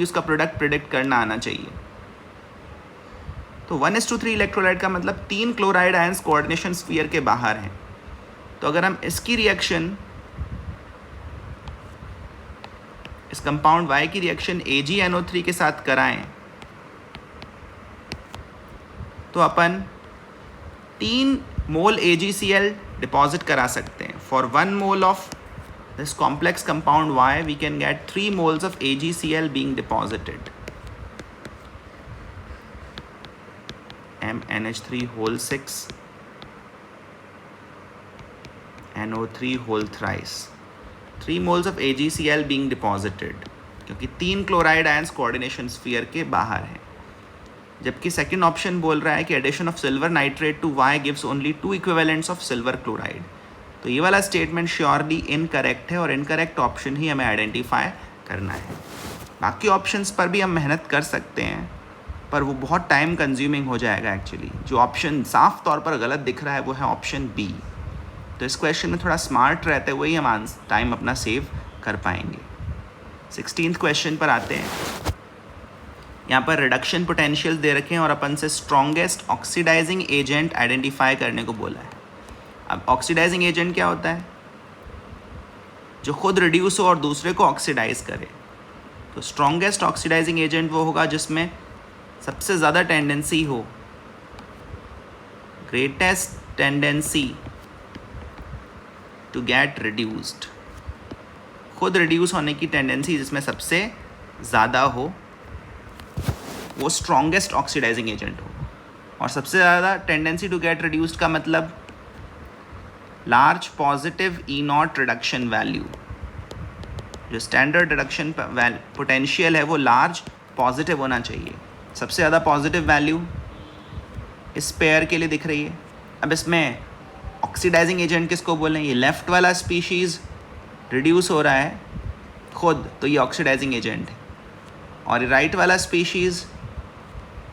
उसका प्रोडक्ट प्रिडिक्ट करना आना चाहिए। तो 1:3 इलेक्ट्रोलाइट का मतलब 3 क्लोराइड आयंस कोऑर्डिनेशन स्फीयर के बाहर हैं। तो अगर हम इसकी रिएक्शन, इस कंपाउंड Y की रिएक्शन AgNO3 के साथ कराएं तो अपन 3 मोल AgCl डिपॉजिट करा सकते हैं। For 1 mole of this complex compound Y we can get 3 moles of AgCl being deposited. MnH3 whole 6 NO3 whole thrice, 3 moles of AgCl being deposited, क्योंकि 3 chloride ions coordination sphere के बाहर है। जबकि second option बोल रहा है कि addition of silver nitrate to Y gives only 2 equivalents of silver chloride. तो ये वाला स्टेटमेंट श्योरली इनकरेक्ट है और इनकरेक्ट ऑप्शन ही हमें आइडेंटिफाई करना है। बाकी ऑप्शंस पर भी हम मेहनत कर सकते हैं पर वो बहुत टाइम कंज्यूमिंग हो जाएगा। एक्चुअली जो ऑप्शन साफ तौर पर गलत दिख रहा है वो है ऑप्शन B। तो इस क्वेश्चन में थोड़ा स्मार्ट रहते हुए ही हम टाइम अपना सेव कर पाएंगे। 16th क्वेश्चन पर आते हैं। यहाँ पर रिडक्शन पोटेंशियल दे रखे हैं और अपन से स्ट्रॉन्गेस्ट ऑक्सीडाइजिंग एजेंट आइडेंटिफाई करने को बोला है। अब ऑक्सीडाइजिंग एजेंट क्या होता है? जो खुद रिड्यूस हो और दूसरे को ऑक्सीडाइज करे। तो स्ट्रॉन्गेस्ट ऑक्सीडाइजिंग एजेंट वो होगा जिसमें सबसे ज़्यादा टेंडेंसी हो, greatest tendency to get reduced, खुद रिड्यूस होने की टेंडेंसी जिसमें सबसे ज़्यादा हो, वो स्ट्रॉन्गेस्ट ऑक्सीडाइजिंग एजेंट हो। और सबसे ज़्यादा टेंडेंसी टू गेट रिड्यूस्ड का मतलब large positive E0 reduction value. जो स्टैंडर्ड रिडक्शन पोटेंशियल है वो लार्ज पॉजिटिव होना चाहिए। सबसे ज़्यादा पॉजिटिव वैल्यू इस पेयर के लिए दिख रही है। अब इसमें ऑक्सीडाइजिंग एजेंट किसको बोलें? ये लेफ़्ट वाला स्पीशीज़ रिड्यूस हो रहा है खुद, तो ये ऑक्सीडाइजिंग एजेंट है। और राइट वाला स्पीशीज़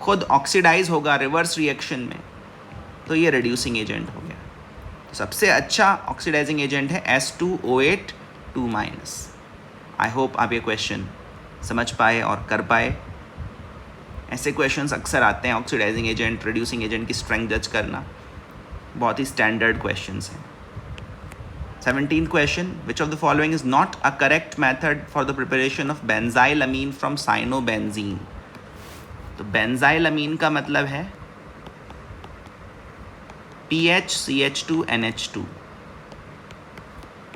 खुद ऑक्सीडाइज होगा रिवर्स रिएक्शन में, तो ये रिड्यूसिंग एजेंट हो गया। तो सबसे अच्छा ऑक्सीडाइजिंग एजेंट है S2O8 2-। आई होप आप ये क्वेश्चन समझ पाए और कर पाए। ऐसे क्वेश्चंस अक्सर आते हैं, ऑक्सीडाइजिंग एजेंट, रिड्यूसिंग एजेंट की स्ट्रेंथ जज करना, बहुत ही स्टैंडर्ड क्वेश्चंस हैं। 17th question, which of the following is not a correct method for the preparation of benzylamine from cyanobenzene? तो बेंजाइलअमीन का मतलब है PHCH2NH2.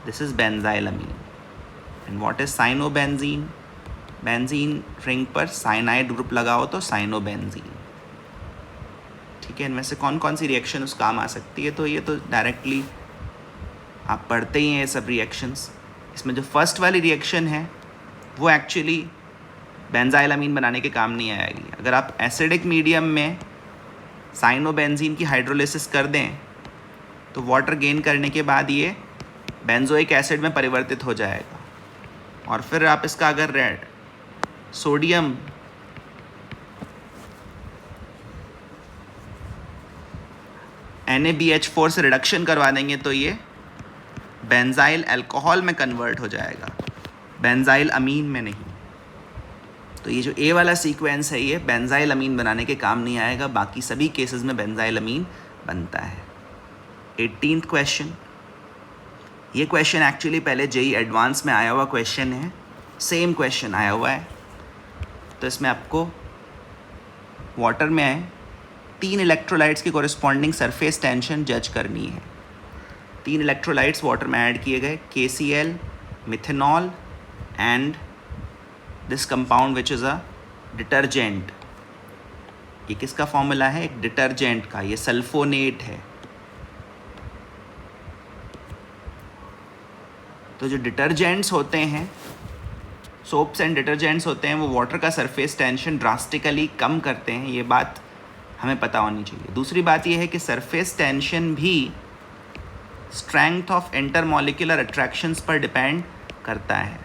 This is benzylamine. And what is cyanobenzene? Benzene ring पर cyanide group लगाओ तो cyanobenzene. ठीक है, इनमें से कौन कौन सी रिएक्शन उस काम आ सकती है? तो ये तो डायरेक्टली आप पढ़ते ही हैं ये सब रिएक्शंस। इसमें जो फर्स्ट वाली रिएक्शन है वो एक्चुअली बेंजाइलामीन बनाने के काम नहीं आएगी। अगर आप एसिडिक मीडियम में साइनोबेंजीन की हाइड्रोलिसिस कर दें तो वाटर गेन करने के बाद ये बेंजोइक एसिड में परिवर्तित हो जाएगा, और फिर आप इसका अगर सोडियम NaBH4 से रिडक्शन करवा देंगे तो ये बेंजाइल अल्कोहल में कन्वर्ट हो जाएगा, बेंजाइल अमीन में नहीं। तो ये जो ए वाला सीक्वेंस है ये बेंजाइल अमीन बनाने के काम नहीं आएगा, बाकी सभी केसेस में बेंजाइल अमीन बनता है। 18th क्वेश्चन, ये क्वेश्चन एक्चुअली पहले जेई एडवांस में आया हुआ क्वेश्चन है, सेम क्वेश्चन आया हुआ है। तो इसमें आपको वाटर में 3 इलेक्ट्रोलाइट्स की कोरिस्पॉन्डिंग सरफेस टेंशन जज करनी है। 3 इलेक्ट्रोलाइट्स वाटर में ऐड किए गए, KCl, methanol and this compound which is a detergent. ये किसका फॉर्मूला है? एक डिटर्जेंट का, ये सल्फोनेट है। तो जो डिटर्जेंट्स होते हैं, सोप्स एंड डिटर्जेंट्स होते हैं, वो वाटर का सरफेस टेंशन ड्रास्टिकली कम करते हैं, ये बात हमें पता होनी चाहिए। दूसरी बात ये है कि सरफेस टेंशन भी स्ट्रेंथ ऑफ इंटरमॉलिक्यूलर अट्रैक्शंस पर डिपेंड करता है।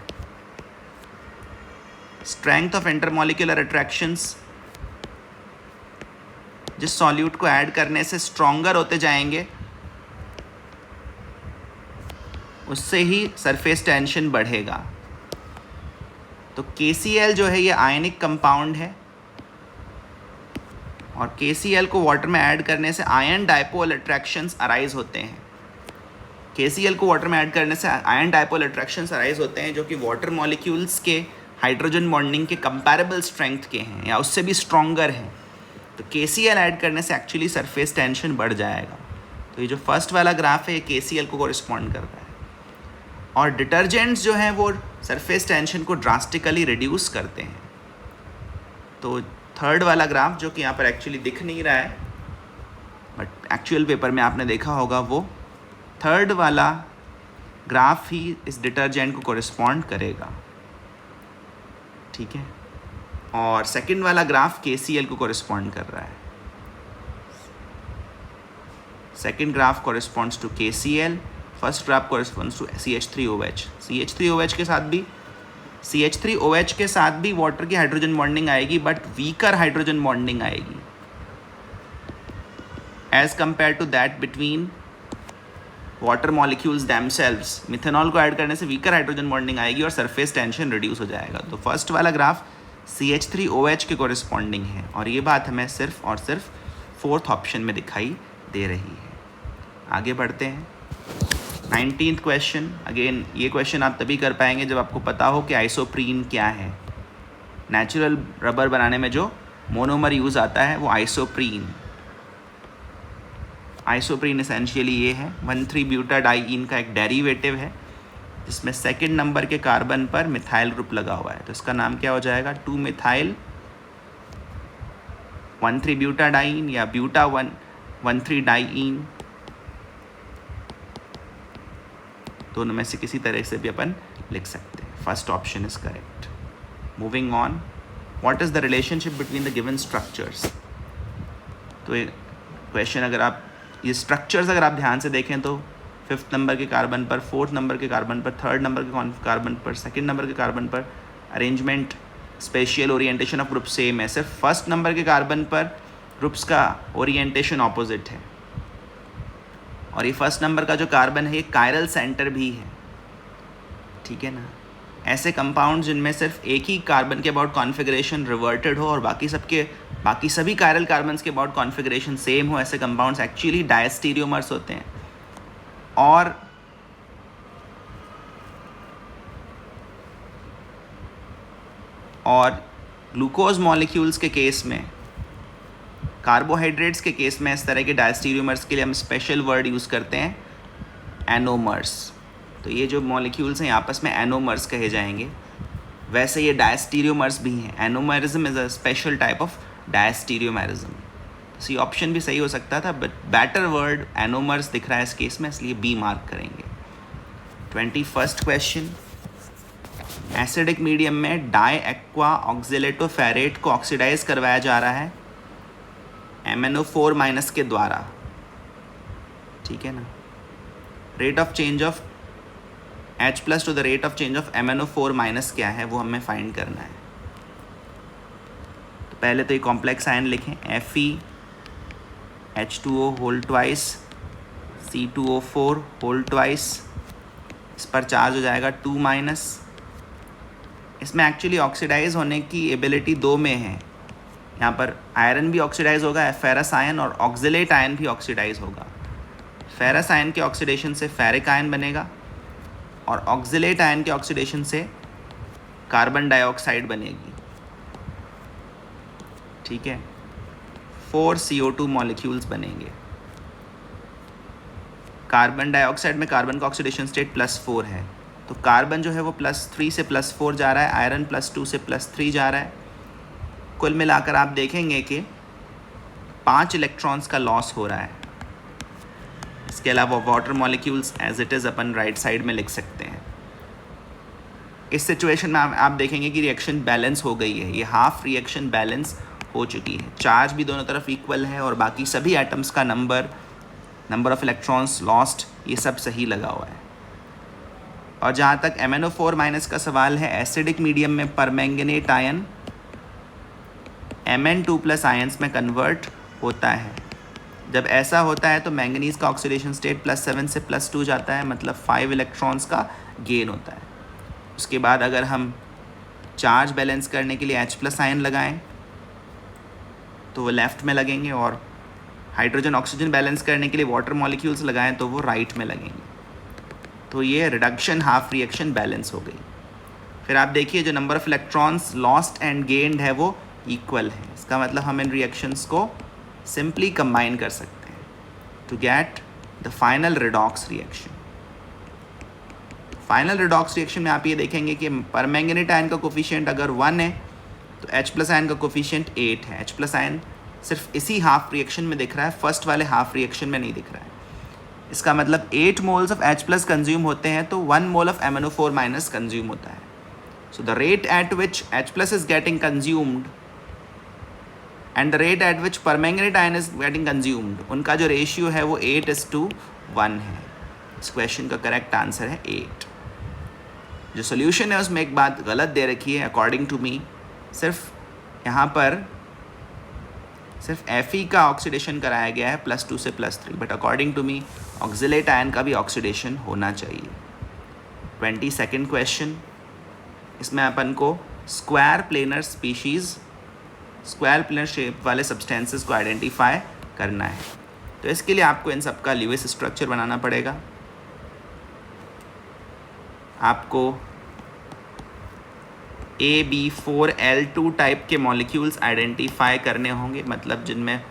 स्ट्रेंथ ऑफ इंटरमॉलिक्यूलर अट्रैक्शंस जिस सॉल्यूट को ऐड करने से स्ट्रॉन्गर होते जाएंगे उससे ही सरफेस टेंशन बढ़ेगा। तो KCl जो है ये आयनिक कंपाउंड है, और KCl को वाटर में ऐड करने से आयन डायपोल अट्रैक्शंस अराइज होते हैं। KCl को वाटर में ऐड करने से आयन डायपोल अट्रैक्शंस अराइज होते हैं जो कि वाटर मॉलिक्यूल्स के हाइड्रोजन बॉन्डिंग के कंपैरेबल स्ट्रेंथ के हैं या उससे भी स्ट्रॉन्गर हैं। तो KCl ऐड करने से एक्चुअली सरफेस टेंशन बढ़ जाएगा। तो ये जो फर्स्ट वाला ग्राफ है ये KCl को कोरिस्पॉन्ड करता है, और डिटर्जेंट्स जो हैं वो सरफेस टेंशन को ड्रास्टिकली रिड्यूस करते हैं। तो थर्ड वाला ग्राफ जो कि यहाँ पर एक्चुअली दिख नहीं रहा है बट एक्चुअल पेपर में आपने देखा होगा, वो थर्ड वाला ग्राफ ही इस डिटर्जेंट को कोरिस्पॉन्ड करेगा, ठीक है। और सेकंड वाला ग्राफ KCl को कोरिस्पॉन्ड कर रहा है। Second graph corresponds to KCl, first graph corresponds to CH3OH। CH3OH के साथ भी वाटर की हाइड्रोजन बॉन्डिंग आएगी, बट वीकर हाइड्रोजन बॉन्डिंग आएगी as compare to that between water molecules themselves. Methanol को ऐड करने से वीकर हाइड्रोजन बॉन्डिंग आएगी और सरफेस टेंशन रिड्यूस हो जाएगा। तो फर्स्ट वाला ग्राफ CH3OH के कोरिस्पॉन्डिंग है, और ये बात हमें सिर्फ और सिर्फ फोर्थ ऑप्शन में दिखाई दे रही है। आगे बढ़ते हैं। 19th क्वेश्चन, अगेन ये क्वेश्चन आप तभी कर पाएंगे जब आपको पता हो कि आइसोप्रीन क्या है। नेचुरल रबर बनाने में जो मोनोमर यूज़ आता है वो आइसोप्रीन। आइसोप्रीन एसेंशियली ये है 1,3-ब्यूटाडाइईन का एक डेरिवेटिव है जिसमें सेकंड नंबर के कार्बन पर मिथाइल ग्रुप लगा हुआ है। तो इसका नाम क्या हो जाएगा? 2-मिथाइल 1,3-ब्यूटाडाइईन या ब्यूटा 1,13-डाइईन, दोनों में से किसी तरह से भी अपन लिख सकते हैं। First option is correct. Moving on, what is the relationship between the given structures. तो ये क्वेश्चन अगर आप ये स्ट्रक्चर्स अगर आप ध्यान से देखें तो 5th नंबर के कार्बन पर, 4th नंबर के कार्बन पर, 3rd नंबर के कार्बन पर, 2nd नंबर के कार्बन पर arrangement, spatial orientation of group same है। सिर्फ 1st नंबर के कार्बन पर ग्रुप्स का ओरिएंटेशन ऑपोजिट है, और ये 1st नंबर का जो कार्बन है ये कायरल सेंटर भी है, ठीक है ना। ऐसे कंपाउंड जिनमें सिर्फ एक ही कार्बन के अबाउट कॉन्फ़िगरेशन रिवर्टेड हो और बाकी सभी कायरल कार्बन्स के अबाउट कॉन्फ़िगरेशन सेम हो, ऐसे कंपाउंड्स एक्चुअली डायस्टीरियोमर्स होते हैं। और ग्लूकोज मॉलिक्यूल्स के केस में, कार्बोहाइड्रेट्स के केस में, इस तरह के डायस्टीरियोमर्स के लिए हम स्पेशल वर्ड यूज़ करते हैं एनोमर्स। तो ये जो मॉलिक्यूल्स हैं आपस में एनोमर्स कहे जाएंगे। वैसे ये डायस्टीरियोमर्स भी हैं। Anomerism is a special type of diastereomerism. C option भी सही हो सकता था, बट बेटर वर्ड एनोमर्स दिख रहा है इस केस में, इसलिए बी मार्क करेंगे। 21st क्वेश्चन, एसिडिक मीडियम में डाई एक्वा ऑक्जेलेटोफेरेट को ऑक्सीडाइज करवाया जा रहा है MnO4 माइनस के द्वारा, ठीक है ना। Rate of change of H plus two the rate of change of MnO4 minus क्या है वो हमें फाइंड करना है। तो पहले तो ये कॉम्प्लेक्स आयन लिखें, FeH2O whole twice C2O4 whole twice, इस पर चार्ज हो जाएगा 2 माइनस। इसमें एक्चुअली ऑक्सीडाइज होने की एबिलिटी 2 में है, यहाँ पर आयरन भी ऑक्सीडाइज होगा, फेरस आयन, और ऑक्जिलेट आयन भी ऑक्सीडाइज होगा। फेरस आयन के ऑक्सीडेशन से फेरिक आयन बनेगा और ऑक्जिलेट आयन के ऑक्सीडेशन से कार्बन डाइऑक्साइड बनेगी, ठीक है। 4 CO2 मॉलिक्यूल्स बनेंगे। कार्बन डाइऑक्साइड में कार्बन का ऑक्सीडेशन स्टेट +4 है, तो कार्बन जो है वो +3 से +4 जा रहा है, आयरन +2 से +3 जा रहा है। कुल मिलाकर आप देखेंगे कि 5 इलेक्ट्रॉन्स का लॉस हो रहा है। इसके अलावा water molecules as it is अपन राइट साइड में लिख सकते हैं। इस सिचुएशन में आप देखेंगे कि रिएक्शन बैलेंस हो गई है, ये हाफ रिएक्शन बैलेंस हो चुकी है। चार्ज भी दोनों तरफ इक्वल है और बाकी सभी एटम्स का नंबर ऑफ इलेक्ट्रॉन्स लॉस्ट, ये सब सही लगा हुआ है। और जहाँ तक MnO4 माइनस का सवाल है, एसिडिक मीडियम में परमैंगनेट आयन Mn2+ आयंस में कन्वर्ट होता है। जब ऐसा होता है तो मैंगनीज का ऑक्सीडेशन स्टेट +7 से +2 जाता है, मतलब 5 इलेक्ट्रॉन्स का गेन होता है। उसके बाद अगर हम चार्ज बैलेंस करने के लिए H+ आयन लगाएं तो वो लेफ़्ट में लगेंगे, और हाइड्रोजन ऑक्सीजन बैलेंस करने के लिए वाटर मॉलिक्यूल्स लगाएं तो वो राइट में लगेंगे। तो ये रिडक्शन हाफ रिएक्शन बैलेंस हो गई। फिर आप देखिए जो number of electrons lost and gained है वो इक्वल है। इसका मतलब हम इन रिएक्शंस को सिंपली कंबाइन कर सकते हैं to get the final redox reaction. Final redox reaction में आप ये देखेंगे कि परमैंगनेट आयन का कोफिशिएंट अगर 1 है तो H+ आयन का कोफिशिएंट 8 है। H+ आयन सिर्फ इसी हाफ रिएक्शन में दिख रहा है, फर्स्ट वाले हाफ रिएक्शन में नहीं दिख रहा है। इसका मतलब 8 मोल्स ऑफ H+ कंज्यूम होते हैं तो 1 mole of MnO4 minus consume होता है। So the rate at which H+ is getting consumed and the rate at which permanganate ion is getting consumed, उनका जो रेशियो है वो 8:1 है। इस क्वेश्चन का करेक्ट आंसर है 8। जो सोल्यूशन है उसमें एक बात गलत दे रखी है अकॉर्डिंग टू मी, सिर्फ यहाँ पर सिर्फ Fe का ऑक्सीडेशन कराया गया है +2 से +3, but according to me oxalate ion का भी ऑक्सीडेशन होना चाहिए। 22nd क्वेश्चन, इसमें अपन को स्क्वायर प्लेनर शेप वाले सब्सटेंसेस को आइडेंटिफाई करना है। तो इसके लिए आपको इन सब का ल्यूइस स्ट्रक्चर बनाना पड़ेगा। आपको AB4L2 टाइप के मॉलिक्यूल्स आइडेंटिफाई करने होंगे, मतलब जिनमें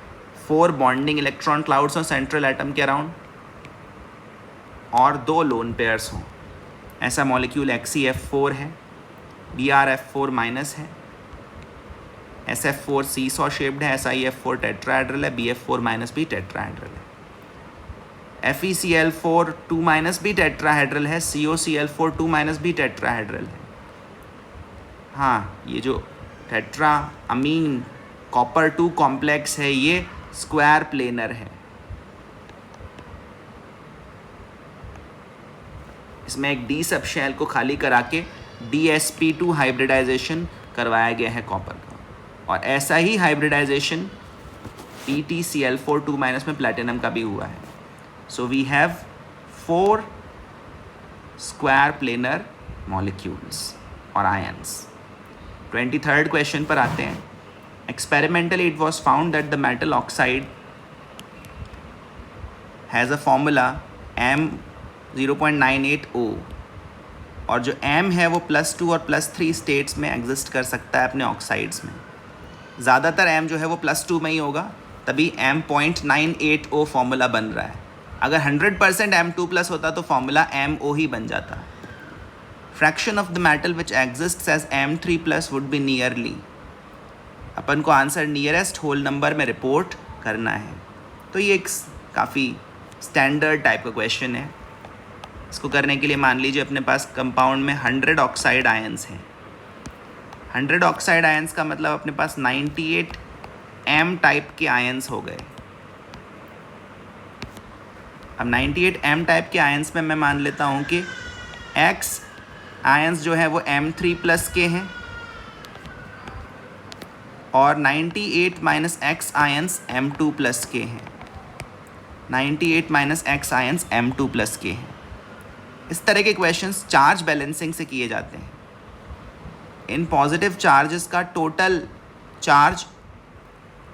4 बॉन्डिंग इलेक्ट्रॉन क्लाउड्स हों सेंट्रल एटम के अराउंड और 2 लोन पेयर्स हों। ऐसा मॉलिक्यूल XeF4 है, BrF4 माइनस है, SF4 सीसॉ शेप्ड है, SiF4 टेट्राहेड्रल है, BF4 माइनस भी टेट्राहेड्रल है, FeCl4 2 माइनस भी टेट्राहेड्रल है, COCl4 2 माइनस भी टेट्राहेड्रल है। हाँ, ये जो टेट्रा अमीन कॉपर 2 कॉम्प्लेक्स है ये स्क्वायर प्लेनर है। इसमें एक डी सब शेल को खाली करा के DsP2 हाइब्रिडाइजेशन करवाया गया है कॉपर का, और ऐसा ही हाइब्रिडाइजेशन PtCl4 2 माइनस में प्लैटिनम का भी हुआ है। So we have 4 square planar molecules और आयंस। 23rd क्वेश्चन पर आते हैं। Experimentally it was found that the metal oxide has a formula M0.98O, और जो M है वो +2 और +3 स्टेट्स में एग्जिस्ट कर सकता है अपने ऑक्साइड्स में। ज़्यादातर M जो है वो +2 में ही होगा, तभी M0.98O फॉर्मूला बन रहा है। अगर 100% M2+ होता तो फॉर्मूला MO ही बन जाता। Fraction of the metal which exist as M3+ would be nearly, अपन को आंसर नियरेस्ट होल नंबर में रिपोर्ट करना है। तो ये एक काफ़ी स्टैंडर्ड टाइप का क्वेश्चन है। इसको करने के लिए मान लीजिए अपने पास कंपाउंड में 100 ऑक्साइड आयंस हैं। 100 ऑक्साइड आयंस का मतलब अपने पास 98 एम टाइप के आयंस हो गए। अब 98 एम टाइप के आयंस में मैं मान लेता हूँ कि एक्स आयंस जो है वो M3+ के हैं और 98 माइनस एक्स आयंस M2+ के हैं। 98 माइनस एक्स आयंस M2+ के हैं। इस तरह के क्वेश्चंस चार्ज बैलेंसिंग से किए जाते हैं। इन पॉजिटिव चार्जेस का टोटल चार्ज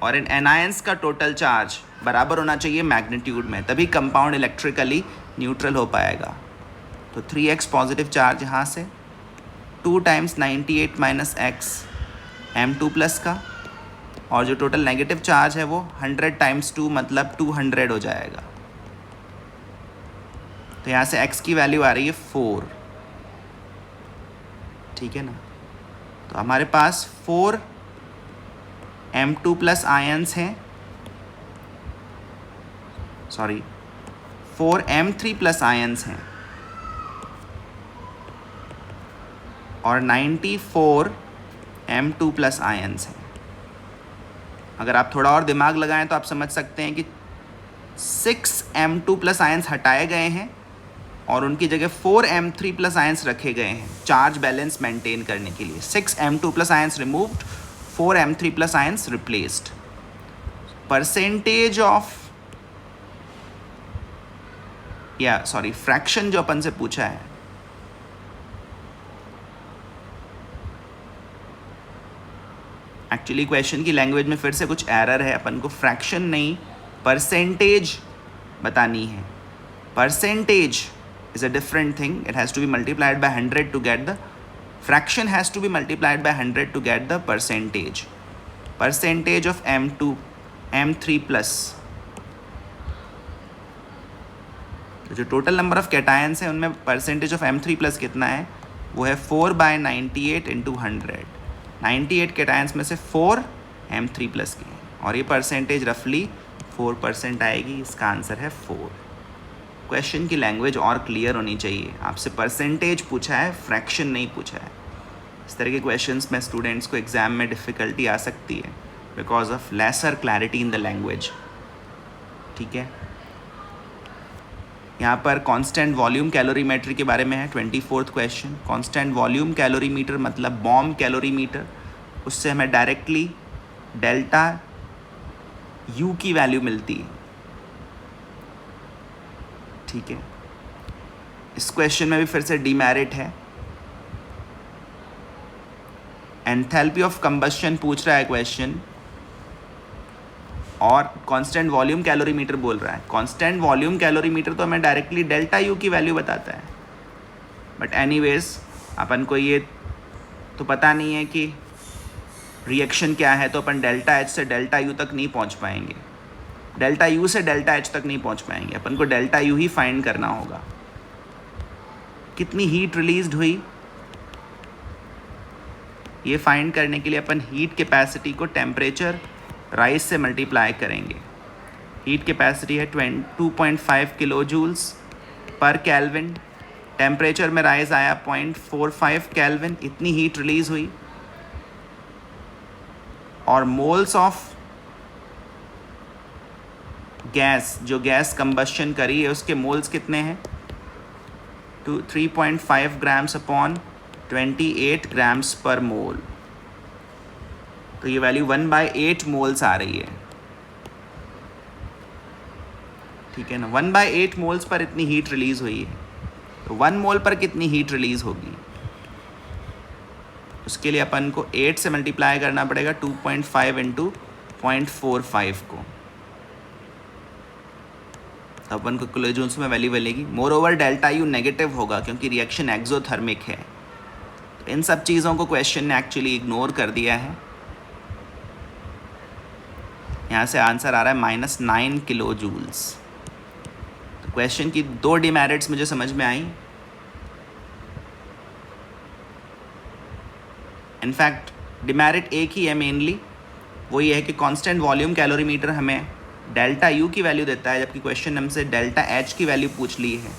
और इन एनायंस का टोटल चार्ज बराबर होना चाहिए मैग्नीट्यूड में, तभी कंपाउंड इलेक्ट्रिकली न्यूट्रल हो पाएगा। तो 3x पॉजिटिव चार्ज यहाँ से 2 टाइम्स 98 माइनस एक्स M2+ का, और जो टोटल नेगेटिव चार्ज है वो 100 टाइम्स 2 मतलब 200 हो जाएगा। तो यहाँ से x की वैल्यू आ रही है 4, ठीक है ना। तो हमारे पास 4 M2+ आयंस हैं, सॉरी 4 M3+ आयंस हैं और 94 M2+ आयंस हैं। अगर आप थोड़ा और दिमाग लगाएं तो आप समझ सकते हैं कि 6 M2+ आयंस हटाए गए हैं और उनकी जगह 4 M3+ आयंस रखे गए हैं चार्ज बैलेंस मेंटेन करने के लिए। 6 M2+ ions removed, 4 M3+ ions replaced. Percentage of fraction जो अपन से पूछा है, एक्चुअली क्वेश्चन की लैंग्वेज में फिर से कुछ एरर है। अपन को फ्रैक्शन नहीं परसेंटेज बतानी है। Percentage is a different thing. It has to be multiplied by 100 to get the fraction, has to be multiplied by 100 to get the percentage. Percentage of M3+। तो जो टोटल नंबर ऑफ कैटायंस है उनमें percentage of M3+ कितना है, वो है 4/98 × 100। 98 cations में से 4 M3+ के हैं और ये परसेंटेज रफली 4% आएगी। इसका आंसर है 4। क्वेश्चन की लैंग्वेज और क्लियर होनी चाहिए। आपसे परसेंटेज पूछा है, फ्रैक्शन नहीं पूछा है। इस तरह के क्वेश्चंस में स्टूडेंट्स को एग्ज़ाम में डिफ़िकल्टी आ सकती है because of lesser clarity in the language, ठीक है। यहाँ पर कांस्टेंट वॉल्यूम कैलोरीमेट्री के बारे में है 24th question. Constant volume calorimeter मतलब बॉम्ब कैलोरीमीटर, उससे हमें डायरेक्टली डेल्टा U की वैल्यू मिलती है, ठीक है। इस क्वेश्चन में भी फिर से डीमेरिट है। एंथैल्पी ऑफ कंबस्शन पूछ रहा है क्वेश्चन और कांस्टेंट वॉल्यूम कैलोरीमीटर बोल रहा है। कांस्टेंट वॉल्यूम कैलोरीमीटर तो हमें डायरेक्टली डेल्टा U की वैल्यू बताता है, बट एनीवेज अपन को ये तो पता नहीं है कि रिएक्शन क्या है, तो अपन डेल्टा H से डेल्टा U तक नहीं पहुंच पाएंगे, डेल्टा U से डेल्टा H तक नहीं पहुंच पाएंगे। अपन को डेल्टा U ही फाइंड करना होगा। कितनी हीट रिलीज्ड हुई, ये फाइंड करने के लिए अपन हीट कैपेसिटी को टेम्परेचर राइज से मल्टीप्लाई करेंगे। हीट कैपेसिटी है 2.5 kilo joules per kelvin. Temperature में राइज आया 0.45 केल्विन, इतनी हीट रिलीज हुई। और मोल्स ऑफ गैस, जो गैस कंबस्शन करी है उसके मोल्स कितने हैं, 3.5 ग्राम्स अपॉन 28 ग्राम्स पर मोल। तो ये वैल्यू 1/8 मोल्स आ रही है, ठीक है ना। 1/8 मोल्स पर इतनी हीट रिलीज हुई है, तो 1 मोल पर कितनी हीट रिलीज होगी, उसके लिए अपन को 8 से मल्टीप्लाई करना पड़ेगा 2.5 × 0.45 को, तो अपन को किलो जूल्स में वैल्यू मिलेगी। More over delta U negative होगा क्योंकि रिएक्शन एक्सोथर्मिक है। तो इन सब चीज़ों को क्वेश्चन ने एक्चुअली इग्नोर कर दिया है। यहाँ से आंसर आ रहा है -9 किलो जूल्स। तो क्वेश्चन की 2 डिमेरिट्स मुझे समझ में आई। इनफैक्ट डिमेरिट एक ही है मेनली, वो ये है कि कांस्टेंट वॉल्यूम कैलोरीमीटर हमें डेल्टा U की वैल्यू देता है, जबकि क्वेश्चन हमसे डेल्टा H की वैल्यू पूछ ली है।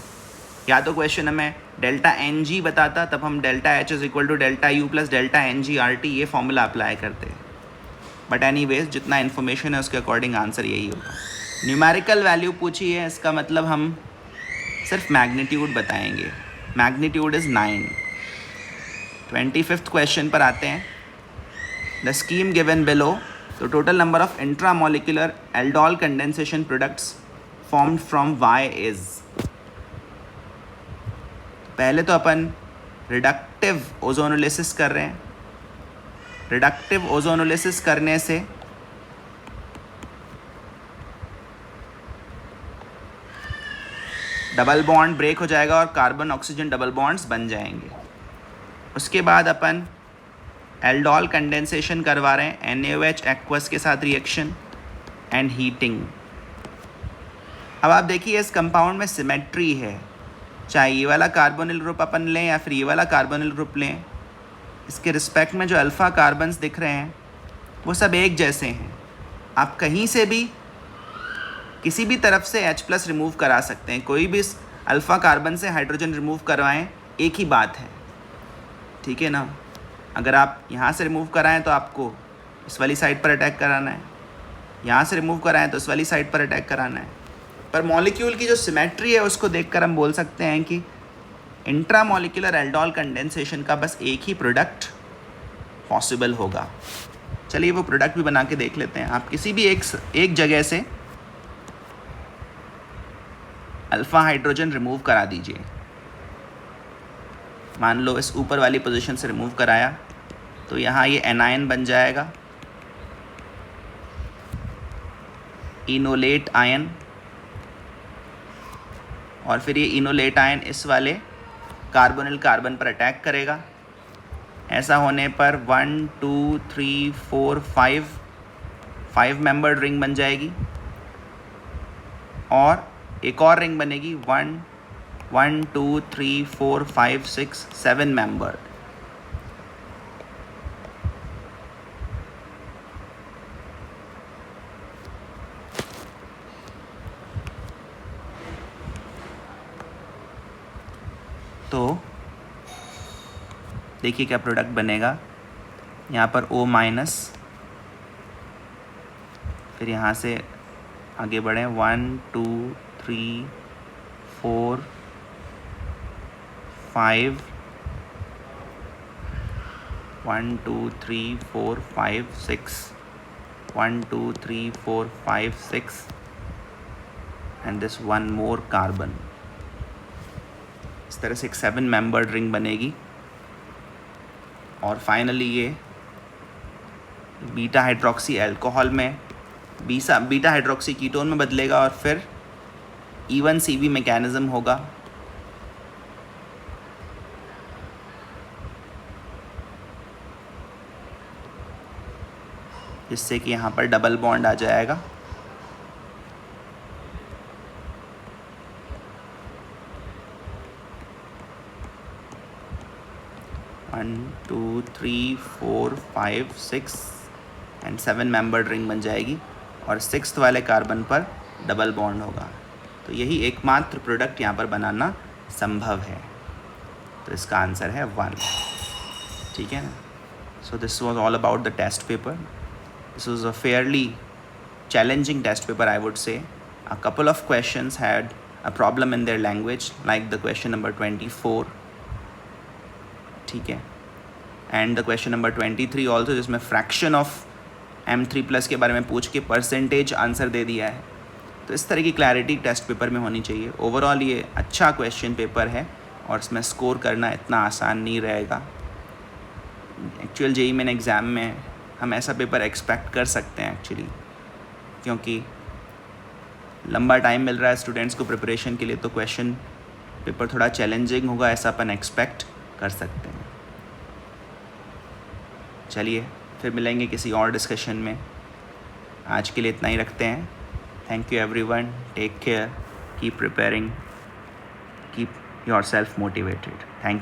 या तो क्वेश्चन हमें डेल्टा एन जी बताता, तब हम delta H is equal to delta U plus delta N G R T ये फॉर्मूला अप्लाई करते हैं। बट एनी वेज जितना इन्फॉर्मेशन है उसके अकॉर्डिंग आंसर यही होगा। न्यूमेरिकल वैल्यू पूछी है, इसका मतलब हम सिर्फ मैग्नीट्यूड बताएंगे। Magnitude is 9। 25th क्वेश्चन पर आते हैं। द स्कीम गिवन बिलो, तो total number of intramolecular aldol condensation products formed from Y is. पहले तो अपन रिडक्टिव ओजोनोलिसिस कर रहे हैं। रिडक्टिव ओजोनोलिसिस करने से डबल बॉन्ड ब्रेक हो जाएगा और कार्बन ऑक्सीजन डबल बॉन्ड्स बन जाएंगे। उसके बाद अपन एल्डोल कंडेंसेशन करवा रहे हैं NaOH एक्वस के साथ रिएक्शन एंड हीटिंग। अब आप देखिए इस कंपाउंड में सिमेट्री है, चाहे ये वाला कार्बोनिल ग्रुप अपन लें या फिर ये वाला कार्बोनिल ग्रुप लें, इसके रिस्पेक्ट में जो अल्फ़ा कार्बन्स दिख रहे हैं वो सब एक जैसे हैं। आप कहीं से भी किसी भी तरफ से H+ रिमूव करा सकते हैं, कोई भी अल्फ़ा कार्बन से हाइड्रोजन रिमूव करवाएं, एक ही बात है, ठीक है ना। अगर आप यहाँ से रिमूव कराएं तो आपको इस वाली साइड पर अटैक कराना है, यहाँ से रिमूव कराएं तो इस वाली साइड पर अटैक कराना है। पर मॉलिक्यूल की जो सिमेट्री है उसको देखकर हम बोल सकते हैं कि इंट्रामोलिकुलर एल्डोल कंडेंसेशन का बस एक ही प्रोडक्ट पॉसिबल होगा। चलिए वो प्रोडक्ट भी बना के देख लेते हैं। आप किसी भी एक जगह से अल्फ़ा हाइड्रोजन रिमूव करा दीजिए। मान लो इस ऊपर वाली पोजीशन से रिमूव कराया तो यहाँ ये एनायन बन जाएगा, इनोलेट आयन, और फिर ये इनोलेट आयन इस वाले कार्बोनिल कार्बन पर अटैक करेगा। ऐसा होने पर 1 2 3 4 5 मेंबर्ड रिंग बन जाएगी और एक और रिंग बनेगी 1 2 3 4 5 6 7 मेंबर्ड। तो देखिए क्या प्रोडक्ट बनेगा। यहाँ पर O-, फिर यहाँ से आगे बढ़ें 1 2 3 4 5 1 2 3 4 5 6 1 2 3 4 5 6 and this one more carbon. इस तरह से एक 7 मेंबर्ड रिंग बनेगी और फाइनली ये बीटा हाइड्रोक्सी अल्कोहल में बीटा हाइड्रोक्सी कीटोन में बदलेगा और फिर E1CB मैकेनिज़्म होगा। जिससे कि यहाँ पर डबल बॉन्ड आ जाएगा। वन 2 3 4 5 6 एंड 7 मेंबर्ड रिंग बन जाएगी और 6th वाले कार्बन पर डबल बॉन्ड होगा। तो यही एकमात्र प्रोडक्ट यहाँ पर बनाना संभव है। तो इसका आंसर है 1, ठीक है ना। So this was all about the test paper. This was a fairly challenging test paper, I would say. A couple of questions had a problem in their language, like the question number 24, ठीक है, and the question number 23 also, जिसमें fraction of M3+ के बारे में पूछ के percentage answer दे दिया है। तो इस तरह की क्लैरिटी टेस्ट पेपर में होनी चाहिए। ओवरऑल ये अच्छा क्वेश्चन पेपर है और इसमें स्कोर करना इतना आसान नहीं रहेगा। एक्चुअल JEE मेन एग्ज़ाम में हम ऐसा पेपर एक्सपेक्ट कर सकते हैं एक्चुअली, क्योंकि लंबा टाइम मिल रहा है स्टूडेंट्स को प्रिपरेशन के लिए, तो क्वेश्चन पेपर थोड़ा चैलेंजिंग होगा, ऐसा अपन एक्सपेक्ट कर सकते हैं। चलिए फिर मिलेंगे किसी और डिस्कशन में। आज के लिए इतना ही रखते हैं। Thank you everyone, take care, keep preparing, keep yourself motivated. Thank